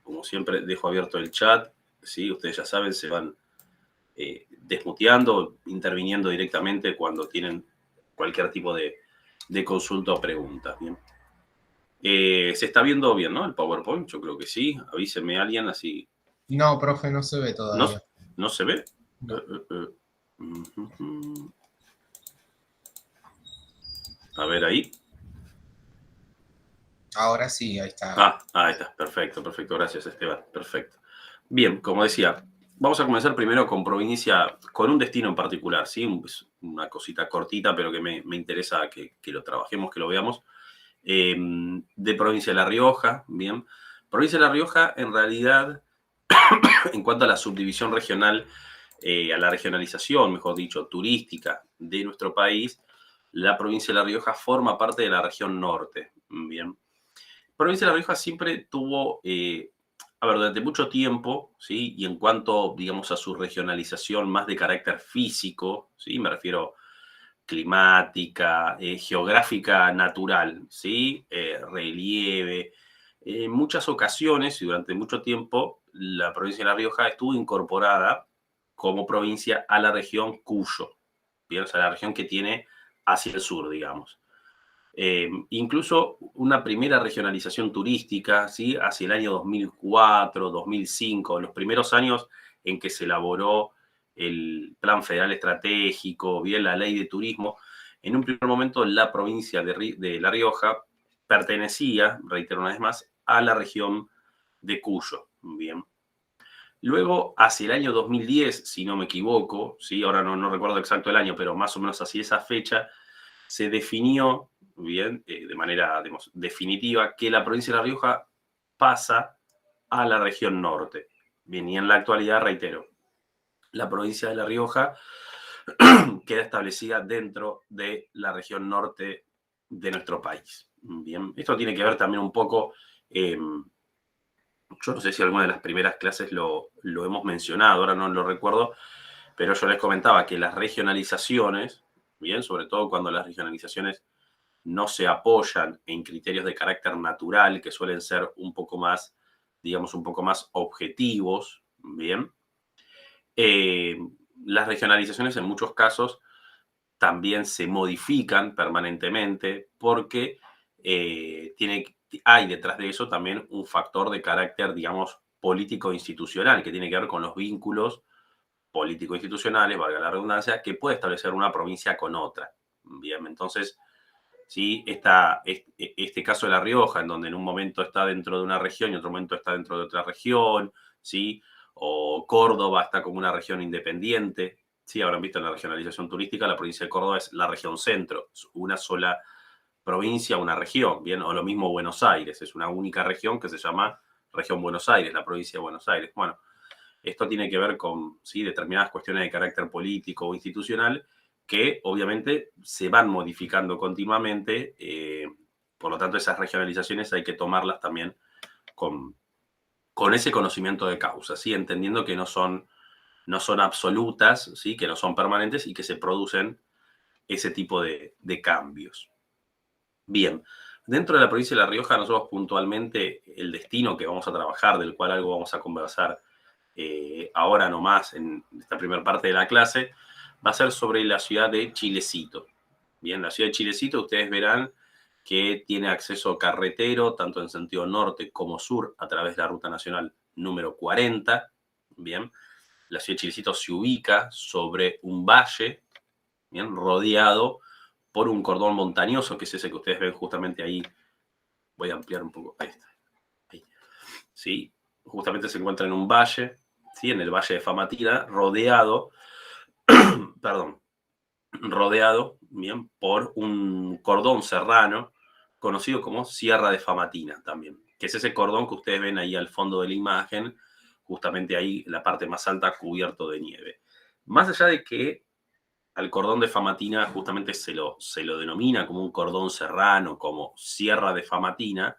como siempre, dejo abierto el chat. ¿Sí? Ustedes ya saben, se van desmuteando, interviniendo directamente cuando tienen cualquier tipo de consulta o pregunta. ¿Bien? Se está viendo bien, ¿no? El PowerPoint, yo creo que sí. Avísenme a alguien así. No, profe, no se ve ¿No, todavía. no se ve? No. A ver ahí. Ahora sí, ahí está. Ahí está. Perfecto, perfecto. Gracias, Esteban. Perfecto. Bien, como decía, vamos a comenzar primero con provincia, con un destino en particular, ¿sí? Una cosita cortita, pero que me interesa que lo trabajemos, que lo veamos. De provincia de La Rioja, bien. Provincia de La Rioja, en realidad, en cuanto a la subdivisión regional, a la regionalización, mejor dicho, turística de nuestro país, la provincia de La Rioja forma parte de la región norte, bien. Provincia de La Rioja siempre tuvo, durante mucho tiempo, ¿sí? Y en cuanto, digamos, a su regionalización más de carácter físico, ¿sí? Me refiero climática, geográfica natural, ¿sí? Relieve. En muchas ocasiones y durante mucho tiempo, la provincia de La Rioja estuvo incorporada como provincia a la región Cuyo, ¿bien? O sea, la región que tiene hacia el sur, digamos. Incluso una primera regionalización turística, ¿sí? Hacia el año 2004, 2005, los primeros años en que se elaboró el Plan Federal Estratégico, bien la Ley de Turismo. En un primer momento, la provincia de La Rioja pertenecía, reitero una vez más, a la región de Cuyo. Bien. Luego, hacia el año 2010, si no me equivoco, ¿sí? Ahora no recuerdo exacto el año, pero más o menos así esa fecha, se definió, bien, de manera, digamos, definitiva, que la provincia de La Rioja pasa a la región norte. Bien, y en la actualidad, reitero, la provincia de La Rioja queda establecida dentro de la región norte de nuestro país. Bien, esto tiene que ver también un poco, yo no sé si alguna de las primeras clases lo hemos mencionado, ahora no lo recuerdo, pero yo les comentaba que las regionalizaciones, bien, sobre todo cuando las regionalizaciones no se apoyan en criterios de carácter natural, que suelen ser un poco más, digamos, un poco más objetivos, bien. Las regionalizaciones en muchos casos también se modifican permanentemente porque hay detrás de eso también un factor de carácter, digamos, político-institucional, que tiene que ver con los vínculos político-institucionales, valga la redundancia, que puede establecer una provincia con otra. Bien, entonces, ¿sí? Este caso de La Rioja, en donde en un momento está dentro de una región y en otro momento está dentro de otra región, ¿sí? O Córdoba está como una región independiente. Sí, habrán visto en la regionalización turística, la provincia de Córdoba es la región centro, es una sola provincia, una región, ¿bien? O lo mismo Buenos Aires, es una única región que se llama Región Buenos Aires, la provincia de Buenos Aires. Bueno, esto tiene que ver con, ¿sí? Determinadas cuestiones de carácter político o institucional que obviamente se van modificando continuamente. Por lo tanto, esas regionalizaciones hay que tomarlas también con ese conocimiento de causa, ¿sí? Entendiendo que no son absolutas, ¿sí? Que no son permanentes y que se producen ese tipo de cambios. Bien, dentro de la provincia de La Rioja, nosotros puntualmente el destino que vamos a trabajar, del cual algo vamos a conversar ahora nomás en esta primera parte de la clase, va a ser sobre la ciudad de Chilecito. Bien, la ciudad de Chilecito, ustedes verán que tiene acceso carretero, tanto en sentido norte como sur, a través de la ruta nacional número 40. Bien, la ciudad de Chilecito se ubica sobre un valle, bien, rodeado por un cordón montañoso, que es ese que ustedes ven justamente ahí. Voy a ampliar un poco. Ahí está. Ahí. Sí, justamente se encuentra en un valle, ¿sí? En el valle de Famatina, rodeado, perdón, rodeado, bien, por un cordón serrano, conocido como Sierra de Famatina también, que es ese cordón que ustedes ven ahí al fondo de la imagen, justamente ahí, la parte más alta, cubierto de nieve. Más allá de que al cordón de Famatina justamente se lo denomina como un cordón serrano, como Sierra de Famatina,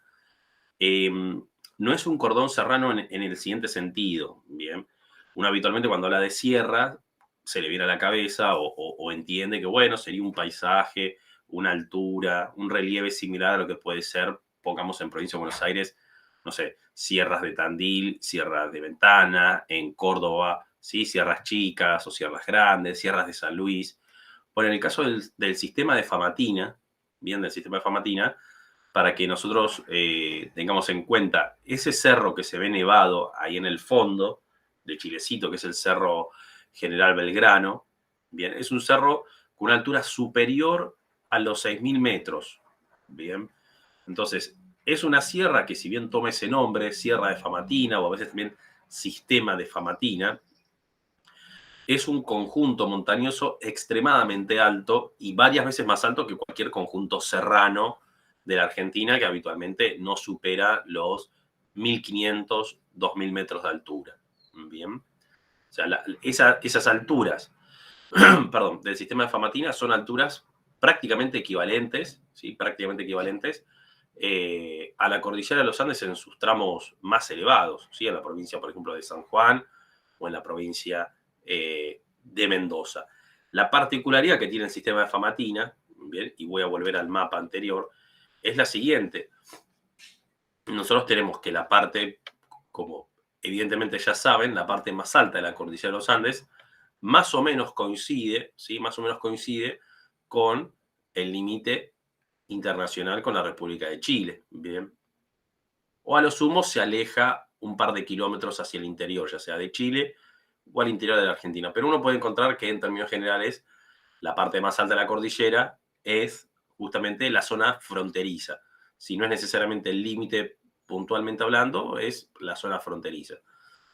no es un cordón serrano en el siguiente sentido, ¿bien? Uno habitualmente cuando habla de sierra se le viene a la cabeza o entiende que, bueno, sería un paisaje, una altura, un relieve similar a lo que puede ser, pongamos en provincia de Buenos Aires, no sé, sierras de Tandil, sierras de Ventana, en Córdoba, ¿sí? Sierras chicas o sierras grandes, sierras de San Luis. Bueno, en el caso del sistema de Famatina, bien, del sistema de Famatina, para que nosotros tengamos en cuenta ese cerro que se ve nevado ahí en el fondo de Chilecito, que es el Cerro General Belgrano, bien, es un cerro con una altura superior a los 6.000 metros, bien. Entonces, es una sierra que si bien toma ese nombre, Sierra de Famatina, o a veces también Sistema de Famatina, es un conjunto montañoso extremadamente alto y varias veces más alto que cualquier conjunto serrano de la Argentina, que habitualmente no supera los 1.500, 2.000 metros de altura. Bien. O sea, esas alturas, perdón, del sistema de Famatina son alturas prácticamente equivalentes, ¿sí? Prácticamente equivalentes a la cordillera de los Andes en sus tramos más elevados, ¿sí? En la provincia, por ejemplo, de San Juan o en la provincia de Mendoza. La particularidad que tiene el sistema de Famatina, ¿bien? Y voy a volver al mapa anterior, es la siguiente. Nosotros tenemos que la parte, como evidentemente ya saben, la parte más alta de la cordillera de los Andes, más o menos coincide, ¿sí? Más o menos coincide con el límite internacional con la República de Chile, ¿bien? O a lo sumo se aleja un par de kilómetros hacia el interior, ya sea de Chile o al interior de la Argentina. Pero uno puede encontrar que en términos generales la parte más alta de la cordillera es justamente la zona fronteriza. Si no es necesariamente el límite puntualmente hablando, es la zona fronteriza.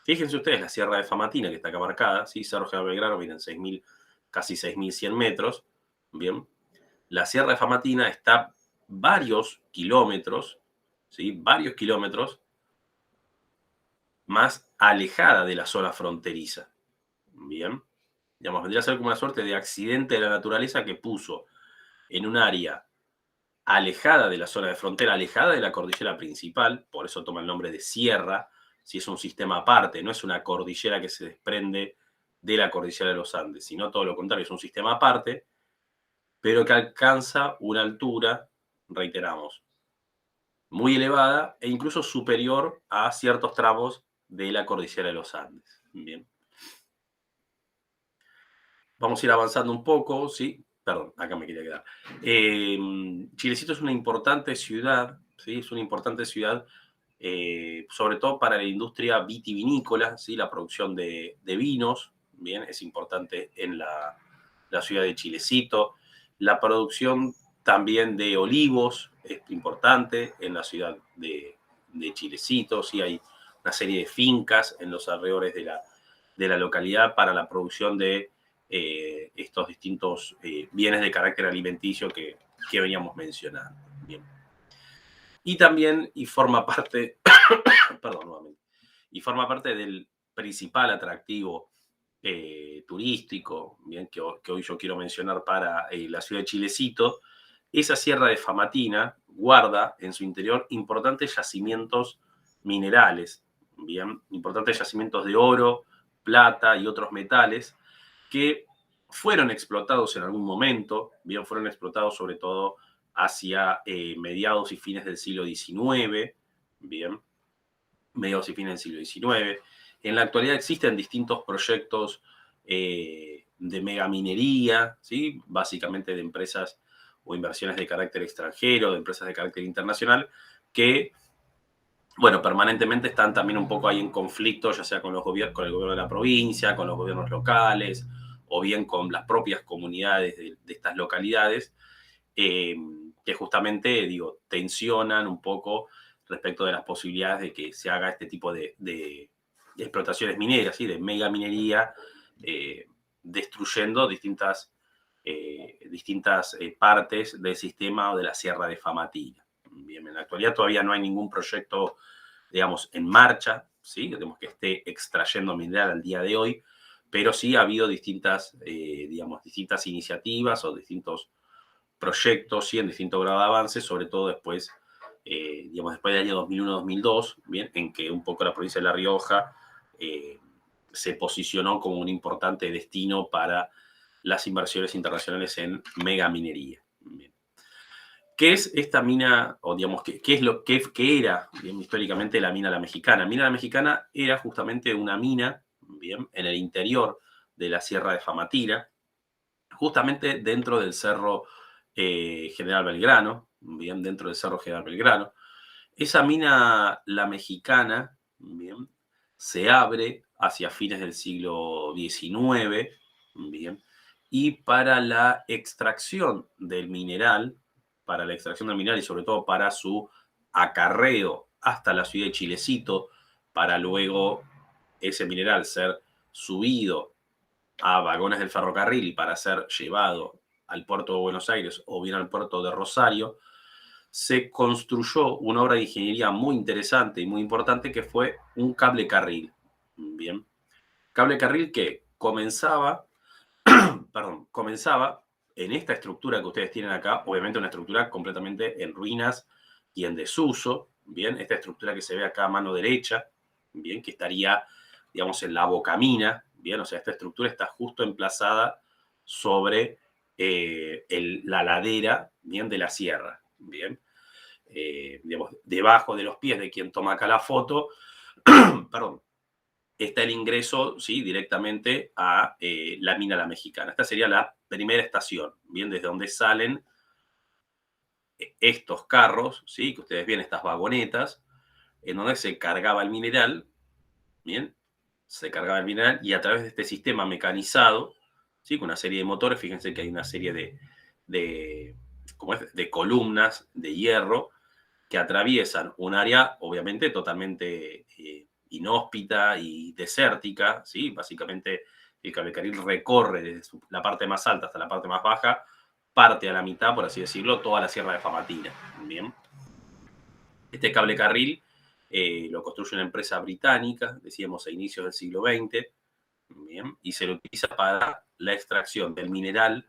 Fíjense ustedes la Sierra de Famatina, que está acá marcada, ¿sí? Cerro General Belgrano, miren, 6.000, casi 6.100 metros, ¿bien? La Sierra de Famatina está varios kilómetros, ¿sí? Varios kilómetros más alejada de la zona fronteriza. Bien, digamos, vendría a ser como una suerte de accidente de la naturaleza que puso en un área alejada de la zona de frontera, alejada de la cordillera principal, por eso toma el nombre de sierra, si es un sistema aparte, no es una cordillera que se desprende de la cordillera de los Andes, sino todo lo contrario, es un sistema aparte, pero que alcanza una altura, reiteramos, muy elevada e incluso superior a ciertos tramos de la cordillera de los Andes. Bien. Vamos a ir avanzando un poco, ¿sí? Perdón, acá me quería quedar. Chilecito es una importante ciudad, ¿sí? Es una importante ciudad, sobre todo para la industria vitivinícola, ¿sí? La producción de vinos, ¿bien? Es importante en la ciudad de Chilecito. La producción también de olivos es importante en la ciudad de Chilecito, ¿sí? Hay una serie de fincas en los alrededores de la localidad para la producción de estos distintos bienes de carácter alimenticio que veníamos mencionando. Bien. Y también, y forma parte, perdón, nuevamente, y forma parte del principal atractivo turístico, bien, que hoy yo quiero mencionar para la ciudad de Chilecito. Esa Sierra de Famatina guarda en su interior importantes yacimientos minerales, bien, importantes yacimientos de oro, plata y otros metales que fueron explotados en algún momento, bien, fueron explotados sobre todo hacia mediados y fines del siglo XIX, bien, mediados y fines del siglo XIX. En la actualidad existen distintos proyectos de megaminería, ¿sí? Básicamente de empresas o inversiones de carácter extranjero, de empresas de carácter internacional, que, bueno, permanentemente están también un poco ahí en conflicto, ya sea con el gobierno de la provincia, con los gobiernos locales, o bien con las propias comunidades de estas localidades, eh, que justamente, digo, tensionan un poco respecto de las posibilidades de que se haga este tipo de explotaciones mineras, ¿sí? De megaminería, destruyendo distintas partes del sistema o de la Sierra de Famatina. Bien, en la actualidad todavía no hay ningún proyecto, digamos, en marcha, ¿sí? Digamos, que esté extrayendo mineral al día de hoy, pero sí ha habido digamos, distintas iniciativas o distintos proyectos, sí, en distinto grado de avance, sobre todo después, digamos, después del año 2001-2002, bien, en que un poco la provincia de La Rioja se posicionó como un importante destino para las inversiones internacionales en megaminería. Bien. ¿Qué es esta mina, o digamos, qué es lo que era, bien, históricamente la mina La Mexicana? Mina La Mexicana era justamente una mina, bien, en el interior de la Sierra de Famatira, justamente dentro del Cerro General Belgrano, bien, dentro del Cerro General Belgrano. Esa mina La Mexicana, bien, se abre hacia fines del siglo XIX, bien, y para la extracción del mineral, y sobre todo para su acarreo hasta la ciudad de Chilecito, para luego ese mineral ser subido a vagones del ferrocarril y para ser llevado al puerto de Buenos Aires o bien al puerto de Rosario, se construyó una obra de ingeniería muy interesante y muy importante que fue un cable carril. Bien, cable carril que comenzaba en esta estructura que ustedes tienen acá, obviamente una estructura completamente en ruinas y en desuso, bien, esta estructura que se ve acá a mano derecha, bien, que estaría, digamos, en la bocamina, bien, o sea, esta estructura está justo emplazada sobre la ladera, bien, de la sierra, bien, digamos, debajo de los pies de quien toma acá la foto, perdón, está el ingreso, ¿sí?, directamente a la mina La Mexicana. Esta sería la primera estación, bien, desde donde salen estos carros, ¿sí?, que ustedes ven, estas vagonetas, en donde se cargaba el mineral, bien, se cargaba el mineral y a través de este sistema mecanizado, ¿sí?, con una serie de motores, fíjense que hay una serie de, ¿cómo es?, de columnas de hierro que atraviesan un área, obviamente, totalmente inhóspita y desértica, ¿sí? Básicamente, el cablecarril recorre desde la parte más alta hasta la parte más baja, parte a la mitad, por así decirlo, toda la Sierra de Famatina. Bien. Este cablecarril lo construye una empresa británica, decíamos a inicios del siglo XX, bien, y se lo utiliza para la extracción del mineral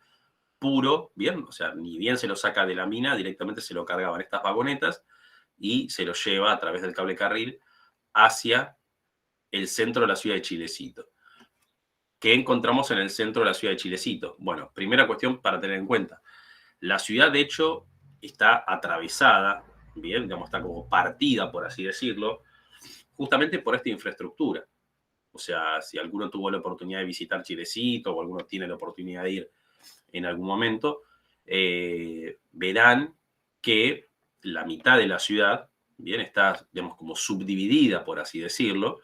puro, bien, o sea, ni bien se lo saca de la mina, directamente se lo cargaban estas vagonetas y se lo lleva a través del cable carril hacia el centro de la ciudad de Chilecito. ¿Qué encontramos en el centro de la ciudad de Chilecito? Bueno, primera cuestión para tener en cuenta. La ciudad, de hecho, está atravesada, bien, digamos, está como partida, por así decirlo, justamente por esta infraestructura. O sea, si alguno tuvo la oportunidad de visitar Chilecito o alguno tiene la oportunidad de ir en algún momento, verán que la mitad de la ciudad, bien, está, digamos, como subdividida, por así decirlo,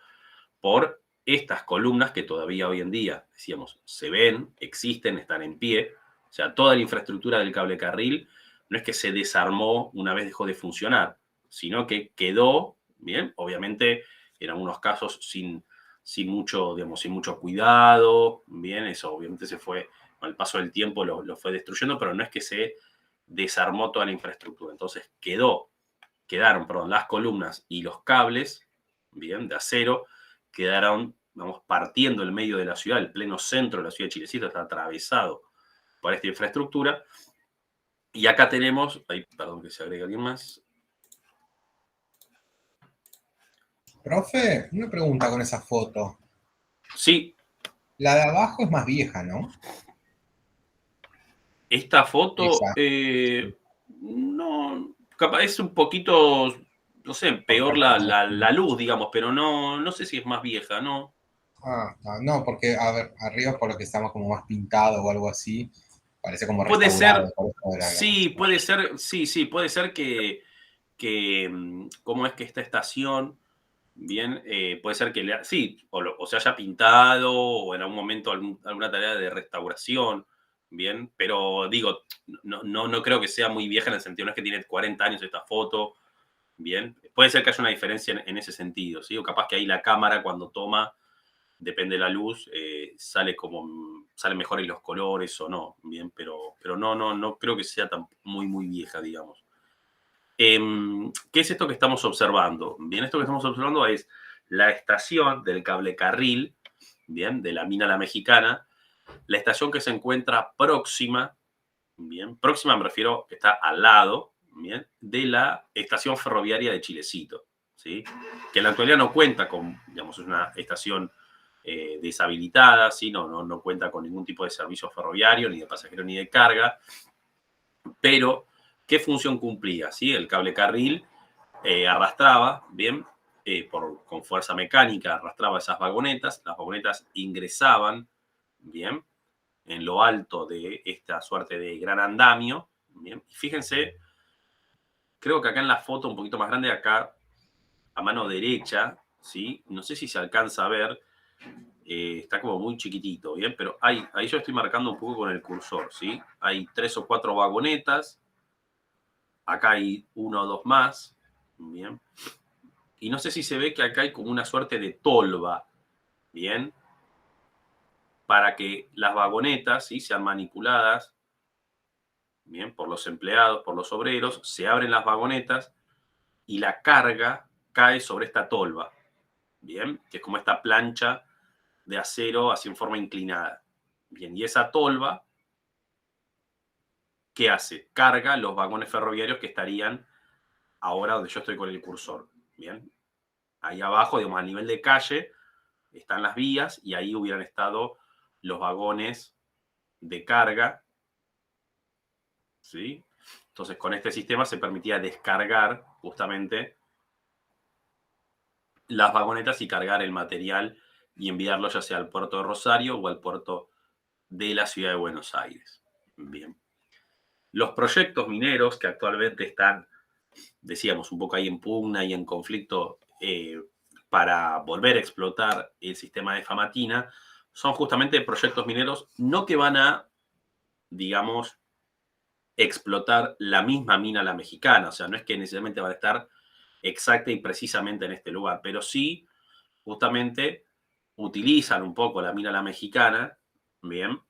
por estas columnas que todavía hoy en día, decíamos, se ven, existen, están en pie. O sea, toda la infraestructura del cable carril no es que se desarmó una vez dejó de funcionar, sino que quedó, bien, obviamente en algunos casos sin mucho, digamos, sin mucho cuidado, bien, eso obviamente se fue, al paso del tiempo lo fue destruyendo, pero no es que se desarmó toda la infraestructura. Entonces quedaron, perdón, las columnas y los cables, bien, de acero, quedaron, vamos, partiendo el medio de la ciudad, el pleno centro de la ciudad de Chilecito está atravesado por esta infraestructura. Y acá tenemos, ay, perdón que se agregue alguien más. Profe, una pregunta con esa foto. Sí, La de abajo es más vieja, ¿no? esta foto, Esa, no, capaz es un poquito, no sé, porque peor la luz, digamos, pero no sé si es más vieja, ¿no? no, porque, a ver, arriba por lo que estamos como más pintado o algo así, parece como Puede restaurado, ser, por eso era la sí, puede ser, sí, puede ser que cómo es que esta estación, bien, puede ser que sí, o se haya pintado o en algún momento alguna tarea de restauración, bien, pero digo, no creo que sea muy vieja en el sentido, no es que tiene 40 años esta foto, bien, puede ser que haya una diferencia en ese sentido, ¿sí? O capaz que ahí la cámara cuando toma, depende de la luz, salen mejores los colores o no, bien, pero no creo que sea tan muy vieja, digamos. ¿Qué es esto que estamos observando? Bien, esto que estamos observando es la estación del cable carril, bien, de la mina La Mexicana, la estación que se encuentra próxima, bien, próxima me refiero que está al lado, bien, de la estación ferroviaria de Chilecito, ¿sí? Que en la actualidad no cuenta con, digamos, es una estación deshabilitada, ¿sí? No cuenta con ningún tipo de servicio ferroviario, ni de pasajero ni de carga, pero ¿Qué función cumplía? ¿Sí? El cable carril arrastraba, bien, con fuerza mecánica, arrastraba esas vagonetas, las vagonetas ingresaban, bien, en lo alto de esta suerte de gran andamio, bien, y fíjense, creo que acá en la foto, un poquito más grande, acá a mano derecha, ¿sí? No sé si se alcanza a ver, está como muy chiquitito, ¿bien? Pero ahí yo estoy marcando un poco con el cursor, ¿sí? Hay 3 o 4 vagonetas, acá hay 1 o 2 más, ¿bien? Y no sé si se ve que acá hay como una suerte de tolva, ¿bien? Para que las vagonetas, ¿sí? Sean manipuladas, ¿bien? Por los empleados, por los obreros, se abren las vagonetas y la carga cae sobre esta tolva, ¿bien? Que es como esta plancha de acero así en forma inclinada. Bien, y esa tolva, ¿qué hace? Carga los vagones ferroviarios que estarían ahora donde yo estoy con el cursor. Bien, ahí abajo, digamos, a nivel de calle, están las vías y ahí hubieran estado los vagones de carga, ¿sí? Entonces, con este sistema se permitía descargar justamente las vagonetas y cargar el material y enviarlo ya sea al puerto de Rosario o al puerto de la ciudad de Buenos Aires. Bien. Los proyectos mineros que actualmente están, decíamos, un poco ahí en pugna y en conflicto para volver a explotar el sistema de Famatina, son justamente proyectos mineros no que van a, digamos, explotar la misma mina la mexicana, o sea, no es que necesariamente van a estar exacta y precisamente en este lugar, pero sí justamente utilizan un poco la mina la mexicana, bien,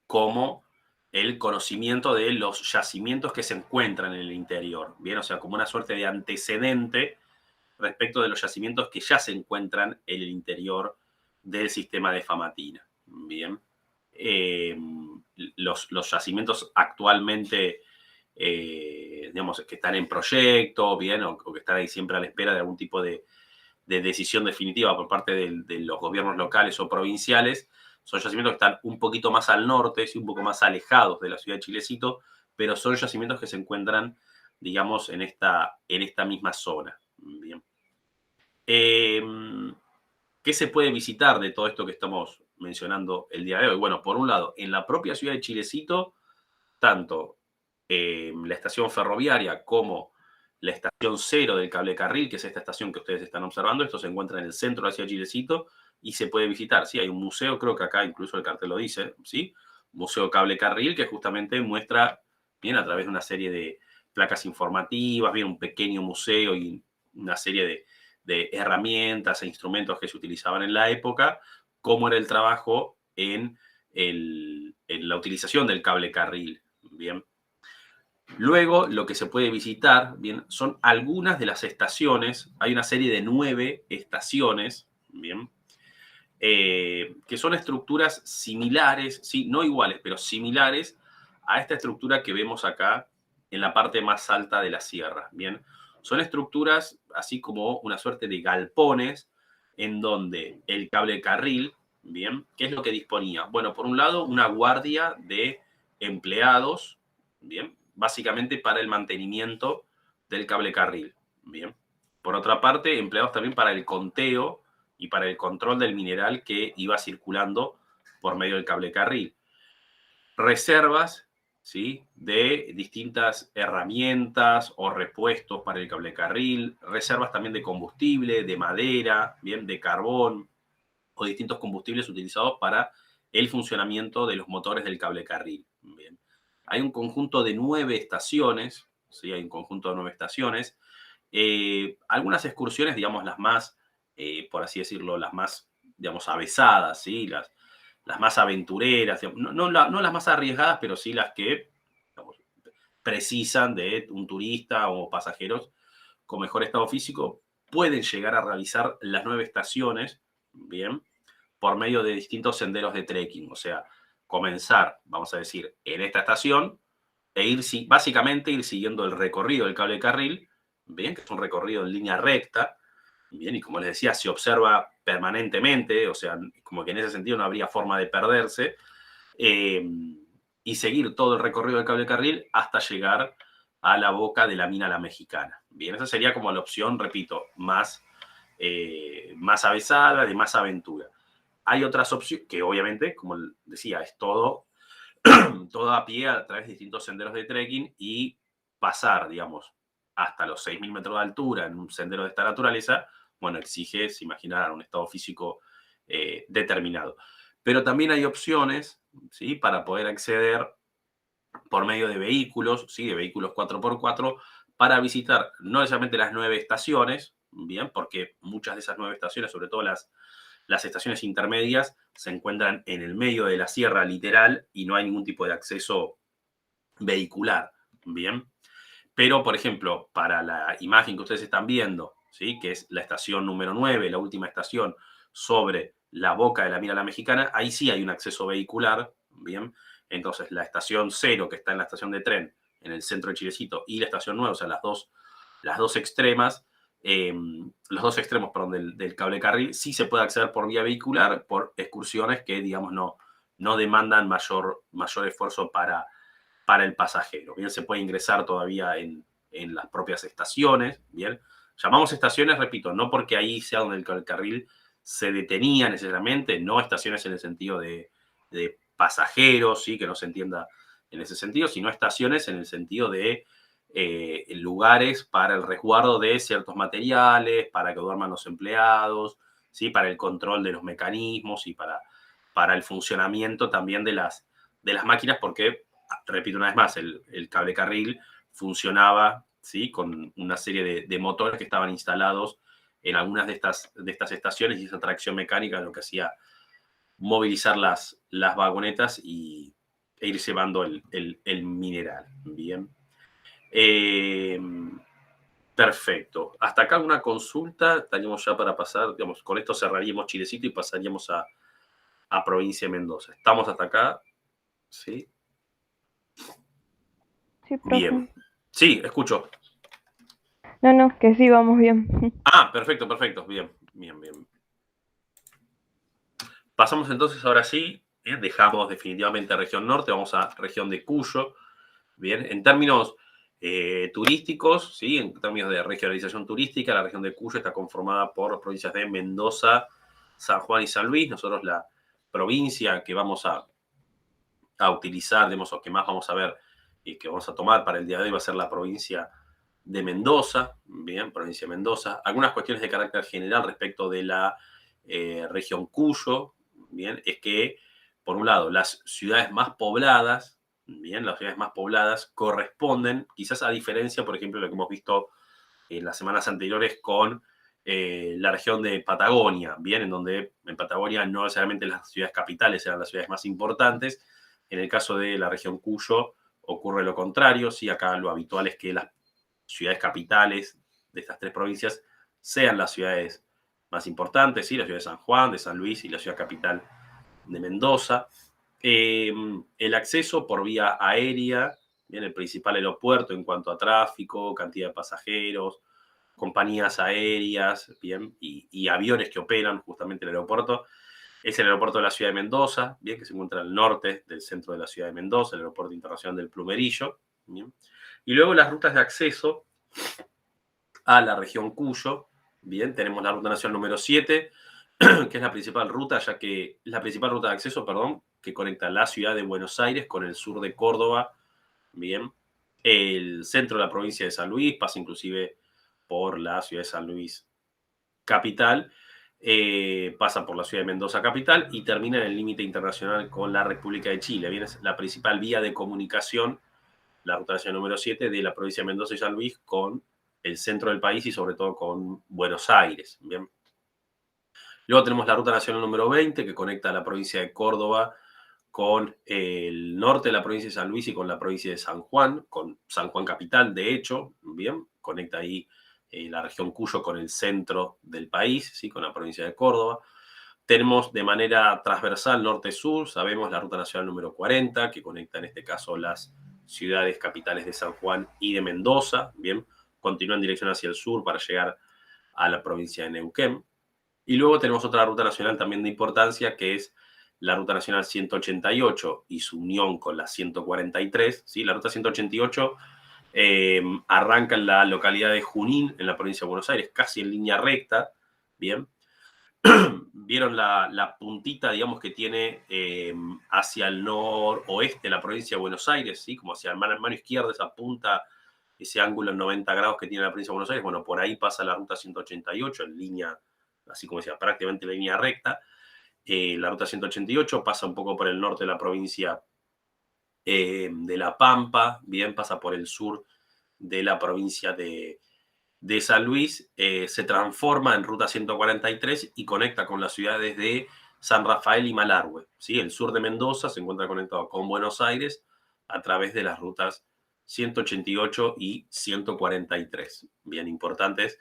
como el conocimiento de los yacimientos que se encuentran en el interior, bien, o sea, como una suerte de antecedente respecto de los yacimientos que ya se encuentran en el interior del sistema de Famatina, bien. Eh, los yacimientos actualmente, digamos, que están en proyecto, bien, o que están ahí siempre a la espera de algún tipo de decisión definitiva por parte de los gobiernos locales o provinciales, son yacimientos que están un poquito más al norte, sí, un poco más alejados de la ciudad de Chilecito, pero son yacimientos que se encuentran, digamos, en esta misma zona. Bien. Eh, ¿Qué se puede visitar de todo esto que estamos mencionando el día de hoy? Bueno, por un lado, en la propia ciudad de Chilecito, tanto la estación ferroviaria como la estación cero del cable carril, que es esta estación que ustedes están observando, esto se encuentra en el centro de la ciudad de Chilecito y se puede visitar. Sí, hay un museo, creo que acá incluso el cartel lo dice, ¿sí? Museo Cable Carril, que justamente muestra, bien, a través de una serie de placas informativas, bien, un pequeño museo y una serie de herramientas e instrumentos que se utilizaban en la época, cómo era el trabajo en la utilización del cable carril. Bien. Luego, lo que se puede visitar, bien, son algunas de las estaciones. Hay una serie de 9 estaciones, bien, que son estructuras similares, sí, no iguales, pero similares a esta estructura que vemos acá en la parte más alta de la sierra, bien. Son estructuras así como una suerte de galpones en donde el cable carril, bien, ¿qué es lo que disponía? Bueno, por un lado, una guardia de empleados, bien, básicamente para el mantenimiento del cable carril, bien. Por otra parte, empleados también para el conteo y para el control del mineral que iba circulando por medio del cable carril. Reservas, ¿sí?, de distintas herramientas o repuestos para el cable carril, reservas también de combustible, de madera, bien, de carbón o distintos combustibles utilizados para el funcionamiento de los motores del cable carril. Bien. Hay un conjunto de 9 estaciones, ¿sí? Hay un conjunto de 9 estaciones. Algunas excursiones, digamos, las más, por así decirlo, las más, digamos, avesadas, ¿sí? Las más aventureras, digamos, no las más arriesgadas, pero sí las que, digamos, precisan de un turista o pasajeros con mejor estado físico, pueden llegar a realizar las 9 estaciones, bien, por medio de distintos senderos de trekking. O sea, comenzar, vamos a decir, en esta estación e ir, básicamente ir siguiendo el recorrido del cable carril, bien, que es un recorrido en línea recta, bien, y como les decía, se observa permanentemente, o sea, como que en ese sentido no habría forma de perderse, y seguir todo el recorrido del cable carril hasta llegar a la boca de la mina La Mexicana. Bien, esa sería como la opción, repito, más avesada, de más aventura. Hay otras opciones que obviamente, como decía, es todo a pie a través de distintos senderos de trekking y pasar, digamos, hasta los 6.000 metros de altura en un sendero de esta naturaleza, bueno, exige, se imaginarán, un estado físico determinado. Pero también hay opciones, ¿sí?, para poder acceder por medio de vehículos, ¿sí?, de vehículos 4x4, para visitar no necesariamente las 9 estaciones, bien, porque muchas de esas 9 estaciones, sobre todo las estaciones intermedias, se encuentran en el medio de la sierra literal y no hay ningún tipo de acceso vehicular, bien. Pero, por ejemplo, para la imagen que ustedes están viendo, ¿sí?, que es la estación número 9, la última estación sobre la boca de la mina La Mexicana, ahí sí hay un acceso vehicular, bien. Entonces, la estación 0, que está en la estación de tren, en el centro de Chilecito, y la estación 9, o sea, las dos extremas, los dos extremos, perdón, del cable carril, sí se puede acceder por vía vehicular, por excursiones que, digamos, no demandan mayor esfuerzo para el pasajero. Bien, se puede ingresar todavía en las propias estaciones. Bien, llamamos estaciones, repito, no porque ahí sea donde el carril se detenía necesariamente, no estaciones en el sentido de pasajeros, ¿sí?, que no se entienda en ese sentido, sino estaciones en el sentido de lugares para el resguardo de ciertos materiales, para que duerman los empleados, ¿sí?, para el control de los mecanismos y para el funcionamiento también de las máquinas, porque, repito una vez más, el cable carril funcionaba, ¿sí?, con una serie de motores que estaban instalados en algunas de estas estaciones, y esa tracción mecánica lo que hacía movilizar las vagonetas e ir llevando el mineral. Bien. Perfecto. Hasta acá una consulta, estaríamos ya para pasar, digamos, con esto cerraríamos Chilecito y pasaríamos a provincia de Mendoza. ¿Estamos hasta acá? Sí. Sí, profe. Bien. Sí, escucho. No, que sí, vamos bien. Ah, perfecto. Bien. Pasamos entonces ahora sí, dejamos definitivamente región norte, vamos a región de Cuyo. Bien, en términos turísticos, ¿sí?, en términos de regionalización turística, la región de Cuyo está conformada por las provincias de Mendoza, San Juan y San Luis. Nosotros la provincia que vamos a utilizar, digamos, o que más vamos a ver y que vamos a tomar para el día de hoy va a ser la provincia de Mendoza. Bien, provincia de Mendoza. Algunas cuestiones de carácter general respecto de la región Cuyo, bien, es que, por un lado, las ciudades más pobladas, bien, las ciudades más pobladas corresponden, quizás a diferencia, por ejemplo, de lo que hemos visto en las semanas anteriores con la región de Patagonia, bien, en donde en Patagonia no necesariamente las ciudades capitales eran las ciudades más importantes. En el caso de la región Cuyo ocurre lo contrario, ¿sí? Acá lo habitual es que las ciudades capitales de estas tres provincias sean las ciudades más importantes, ¿sí?, la ciudad de San Juan, de San Luis y la ciudad capital de Mendoza. El acceso por vía aérea, bien, el principal aeropuerto en cuanto a tráfico, cantidad de pasajeros, compañías aéreas, bien, y aviones que operan justamente el aeropuerto, es el aeropuerto de la ciudad de Mendoza, bien, que se encuentra al norte del centro de la ciudad de Mendoza, el aeropuerto internacional del Plumerillo, bien. Y luego las rutas de acceso a la región Cuyo, bien, tenemos la ruta nacional número 7, que es la principal ruta, ya que la principal ruta de acceso, perdón, que conecta la ciudad de Buenos Aires con el sur de Córdoba, bien, el centro de la provincia de San Luis, pasa inclusive por la ciudad de San Luis capital, pasa por la ciudad de Mendoza capital y termina en el límite internacional con la República de Chile. Bien, es la principal vía de comunicación, la ruta nacional número 7 de la provincia de Mendoza y San Luis con el centro del país y sobre todo con Buenos Aires. Bien. Luego tenemos la ruta nacional número 20 que conecta la provincia de Córdoba con el norte de la provincia de San Luis y con la provincia de San Juan, con San Juan capital, de hecho, bien, conecta ahí la región Cuyo con el centro del país, ¿sí?, con la provincia de Córdoba. Tenemos de manera transversal norte-sur, sabemos la ruta nacional número 40, que conecta en este caso las ciudades capitales de San Juan y de Mendoza, bien, continúa en dirección hacia el sur para llegar a la provincia de Neuquén. Y luego tenemos otra ruta nacional también de importancia, que es la ruta nacional 188 y su unión con la 143, ¿sí? La ruta 188 Arranca en la localidad de Junín, en la provincia de Buenos Aires, casi en línea recta, ¿bien? Vieron la puntita, digamos, que tiene hacia el noroeste la provincia de Buenos Aires, ¿sí? Como hacia la mano izquierda, esa punta, ese ángulo en 90 grados que tiene la provincia de Buenos Aires. Bueno, por ahí pasa la ruta 188 en línea, así como decía, prácticamente en línea recta. La ruta 188 pasa un poco por el norte de la provincia de La Pampa, bien, pasa por el sur de la provincia de San Luis, se transforma en ruta 143 y conecta con las ciudades de San Rafael y Malargüe, ¿sí? El sur de Mendoza se encuentra conectado con Buenos Aires a través de las rutas 188 y 143, bien importantes.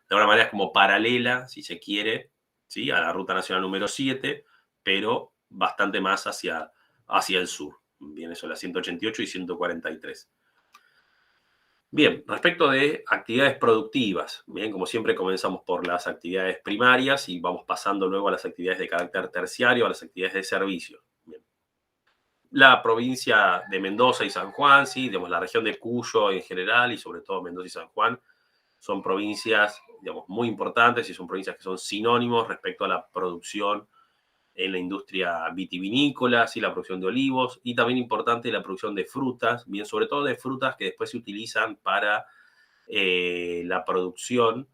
De alguna manera es como paralela, si se quiere, ¿sí? A la ruta nacional número 7, pero bastante más hacia el sur. Bien, eso, las 188 y 143. Bien, respecto de actividades productivas, bien, como siempre comenzamos por las actividades primarias y vamos pasando luego a las actividades de carácter terciario, a las actividades de servicio. Bien. La provincia de Mendoza y San Juan, sí, digamos, la región de Cuyo en general y sobre todo Mendoza y San Juan, son provincias, digamos, muy importantes y son provincias que son sinónimos respecto a la producción en la industria vitivinícola, ¿sí? La producción de olivos y también importante la producción de frutas, bien, sobre todo de frutas que después se utilizan para la producción,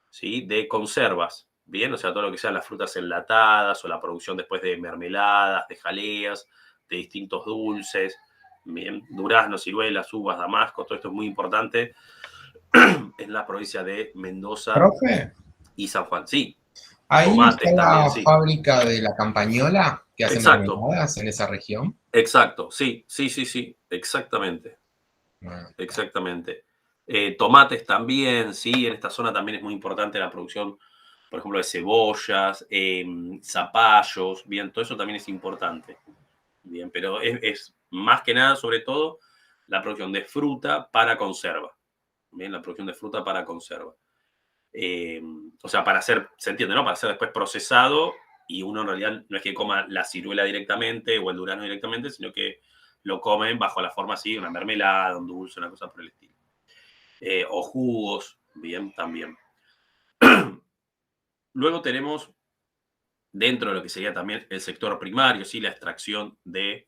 ¿sí? De conservas, bien, o sea, todo lo que sean las frutas enlatadas o la producción después de mermeladas, de jaleas, de distintos dulces, bien, duraznos, ciruelas, uvas, damasco, todo esto es muy importante en la provincia de Mendoza Profe, y San Juan, sí. ahí está Tomates también, la sí. fábrica de la Campañola que hace Exacto, mermeladas en esa región. exacto, sí, sí, sí, sí, exactamente, Ah, exactamente. Tomates también, sí, en esta zona también es muy importante la producción, por ejemplo, de cebollas, zapallos, bien, todo eso también es importante, bien, pero es más que nada, sobre todo, la producción de fruta para conserva, bien, la producción de fruta para conserva. O sea, para ser, se entiende, ¿no? Para ser después procesado y uno en realidad no es que coma la ciruela directamente o el durazno directamente, sino que lo comen bajo la forma así, una mermelada, un dulce, una cosa por el estilo. O jugos, bien, también. Luego tenemos dentro de lo que sería también el sector primario, ¿sí? La extracción de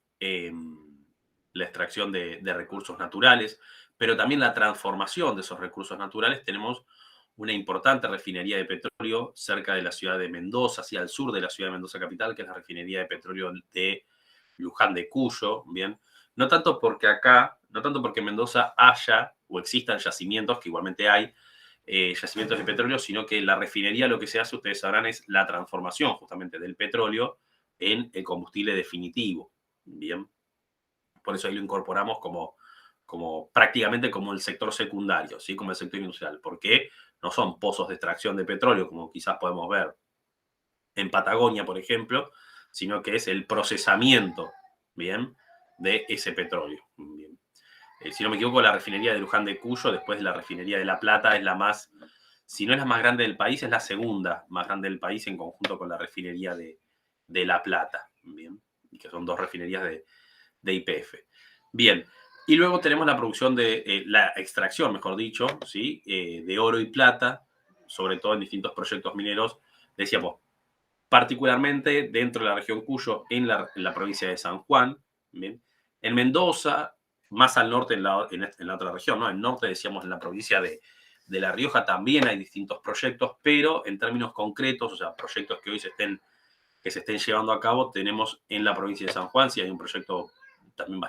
recursos naturales, pero también la transformación de esos recursos naturales. Tenemos una importante refinería de petróleo cerca de la ciudad de Mendoza, hacia el sur de la ciudad de Mendoza capital, que es la refinería de petróleo de Luján de Cuyo, ¿bien? No tanto porque acá, no tanto porque en Mendoza haya o existan yacimientos, que igualmente hay, yacimientos de petróleo, sino que la refinería lo que se hace, ustedes sabrán, es la transformación justamente del petróleo en el combustible definitivo, ¿bien? Por eso ahí lo incorporamos como prácticamente como el sector secundario, ¿sí? Como el sector industrial, porque no son pozos de extracción de petróleo, como quizás podemos ver en Patagonia, por ejemplo, sino que es el procesamiento, ¿bien? De ese petróleo, ¿bien? Si no me equivoco, la refinería de Luján de Cuyo, después de la refinería de La Plata, es la más, si no es la más grande del país, es la segunda más grande del país en conjunto con la refinería de La Plata, ¿bien? Y que son dos refinerías de YPF. Bien, y luego tenemos la producción de, la extracción, mejor dicho, ¿sí? De oro y plata, sobre todo en distintos proyectos mineros, decíamos, particularmente dentro de la región Cuyo, en la provincia de San Juan, ¿bien? En Mendoza, más al norte en la otra región, ¿no? En norte, decíamos, en la provincia de La Rioja también hay distintos proyectos, pero en términos concretos, o sea, proyectos que hoy que se estén llevando a cabo, tenemos en la provincia de San Juan, sí hay un proyecto también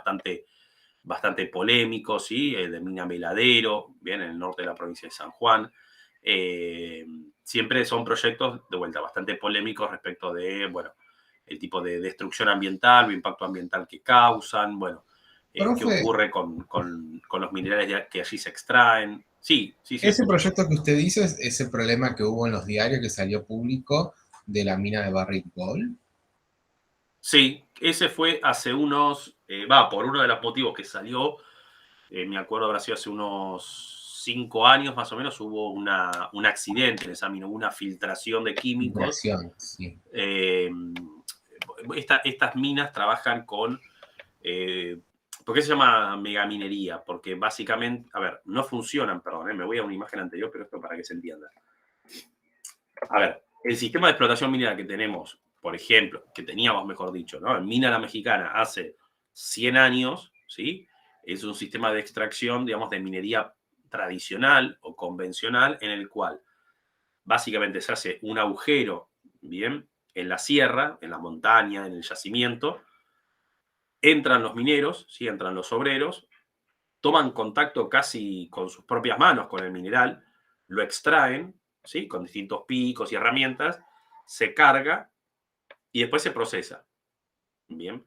bastante polémico, ¿sí? De Mina Meladero, bien, en el norte de la provincia de San Juan. Siempre son proyectos, de vuelta, bastante polémicos respecto de, bueno, el tipo de destrucción ambiental o impacto ambiental que causan, bueno, qué profe, ocurre con los minerales que allí se extraen. Sí, sí, sí, ese escucho. proyecto que usted dice es ese problema que hubo en los diarios que salió público de la mina de Barrick Gold. Sí, ese fue hace unos, por uno de los motivos que salió, me acuerdo habrá sido hace unos 5 años más o menos, hubo un accidente en esa mina, hubo una filtración de químicos. Migración, sí. Eh, estas minas trabajan con ¿Por qué se llama megaminería? Porque básicamente, a ver, no funcionan, perdón, me voy a una imagen anterior, pero esto para que se entienda. A ver, el sistema de explotación minera que tenemos, por ejemplo, que teníamos, mejor dicho, ¿no? En Mina La Mexicana hace 100 años, ¿sí? Es un sistema de extracción, digamos, de minería tradicional o convencional, en el cual básicamente se hace un agujero, ¿bien? En la sierra, en la montaña, en el yacimiento, entran los mineros, ¿sí? Entran los obreros, toman contacto casi con sus propias manos con el mineral, lo extraen, ¿sí? Con distintos picos y herramientas, se carga y después se procesa. Bien.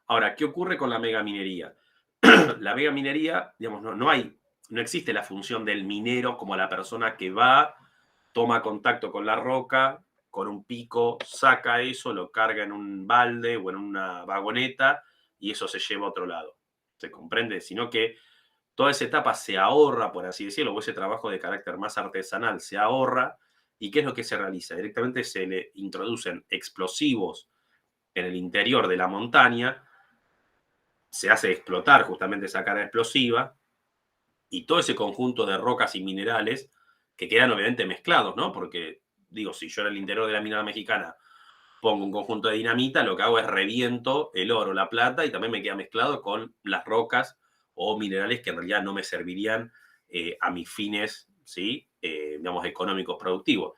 Ahora, ¿qué ocurre con la megaminería? La megaminería, digamos, no existe la función del minero como la persona que va, toma contacto con la roca, con un pico, saca eso, lo carga en un balde o en una vagoneta y eso se lleva a otro lado. ¿Se comprende? Sino que toda esa etapa se ahorra, por así decirlo, o ese trabajo de carácter más artesanal se ahorra. ¿Y qué es lo que se realiza? Directamente se le introducen explosivos en el interior de la montaña, se hace explotar justamente esa carga explosiva y todo ese conjunto de rocas y minerales que quedan obviamente mezclados, ¿no? Porque, digo, si yo en el interior de la mina mexicana pongo un conjunto de dinamita, lo que hago es reviento el oro, la plata y también me queda mezclado con las rocas o minerales que en realidad no me servirían a mis fines, ¿sí? Digamos, económicos productivos.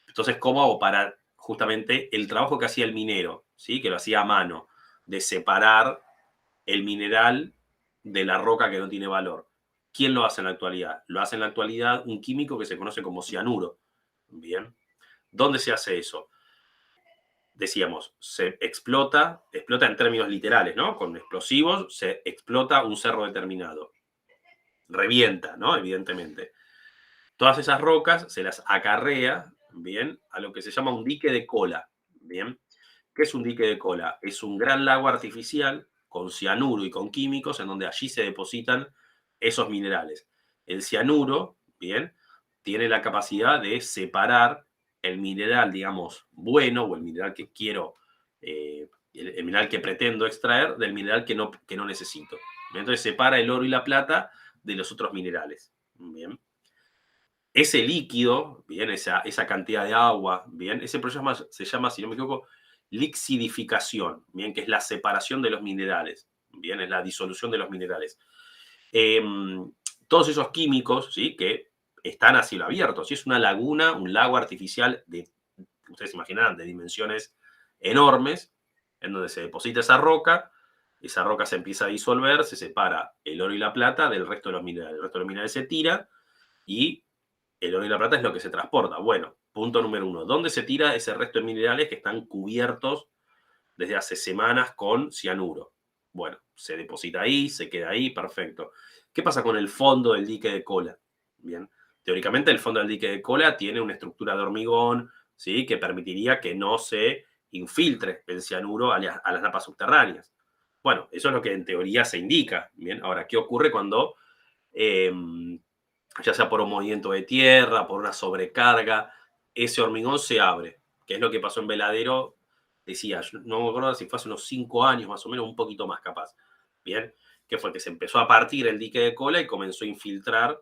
Entonces, ¿cómo hago para justamente el trabajo que hacía el minero, ¿sí? Que lo hacía a mano, de separar el mineral de la roca que no tiene valor? ¿Quién lo hace en la actualidad? Lo hace en la actualidad un químico que se conoce como cianuro. Bien. ¿Dónde se hace eso? Decíamos, se explota en términos literales, ¿no? Con explosivos se explota un cerro determinado. Revienta, ¿no? Evidentemente. Todas esas rocas se las acarrea, ¿bien? A lo que se llama un dique de cola, ¿bien? ¿Qué es un dique de cola? Es un gran lago artificial con cianuro y con químicos en donde allí se depositan esos minerales. El cianuro, ¿bien? Tiene la capacidad de separar el mineral, digamos, bueno, o el mineral que quiero, el mineral que pretendo extraer, del mineral que no necesito. Entonces separa el oro y la plata de los otros minerales. Bien. Ese líquido, bien, esa cantidad de agua, bien, ese proceso se llama, si no me equivoco, lixidificación, bien, que es la separación de los minerales, bien, es la disolución de los minerales. Todos esos químicos, ¿sí? Que están a cielo abierto. Si es una laguna, un lago artificial de, ustedes se imaginarán, de dimensiones enormes, en donde se deposita esa roca se empieza a disolver, se separa el oro y la plata del resto de los minerales. El resto de los minerales se tira y el oro y la plata es lo que se transporta. Bueno, punto número 1. ¿Dónde se tira ese resto de minerales que están cubiertos desde hace semanas con cianuro? Bueno, se deposita ahí, se queda ahí, perfecto. ¿Qué pasa con el fondo del dique de cola? Bien, teóricamente el fondo del dique de cola tiene una estructura de hormigón, ¿sí? Que permitiría que no se infiltre el cianuro a las napas subterráneas. Bueno, eso es lo que en teoría se indica. Bien, ahora, ¿qué ocurre cuando, ya sea por un movimiento de tierra, por una sobrecarga, ese hormigón se abre? ¿Qué es lo que pasó en Veladero? Decía, no me acuerdo si fue hace unos 5 años más o menos, un poquito más capaz. Bien, que fue que se empezó a partir el dique de cola y comenzó a infiltrar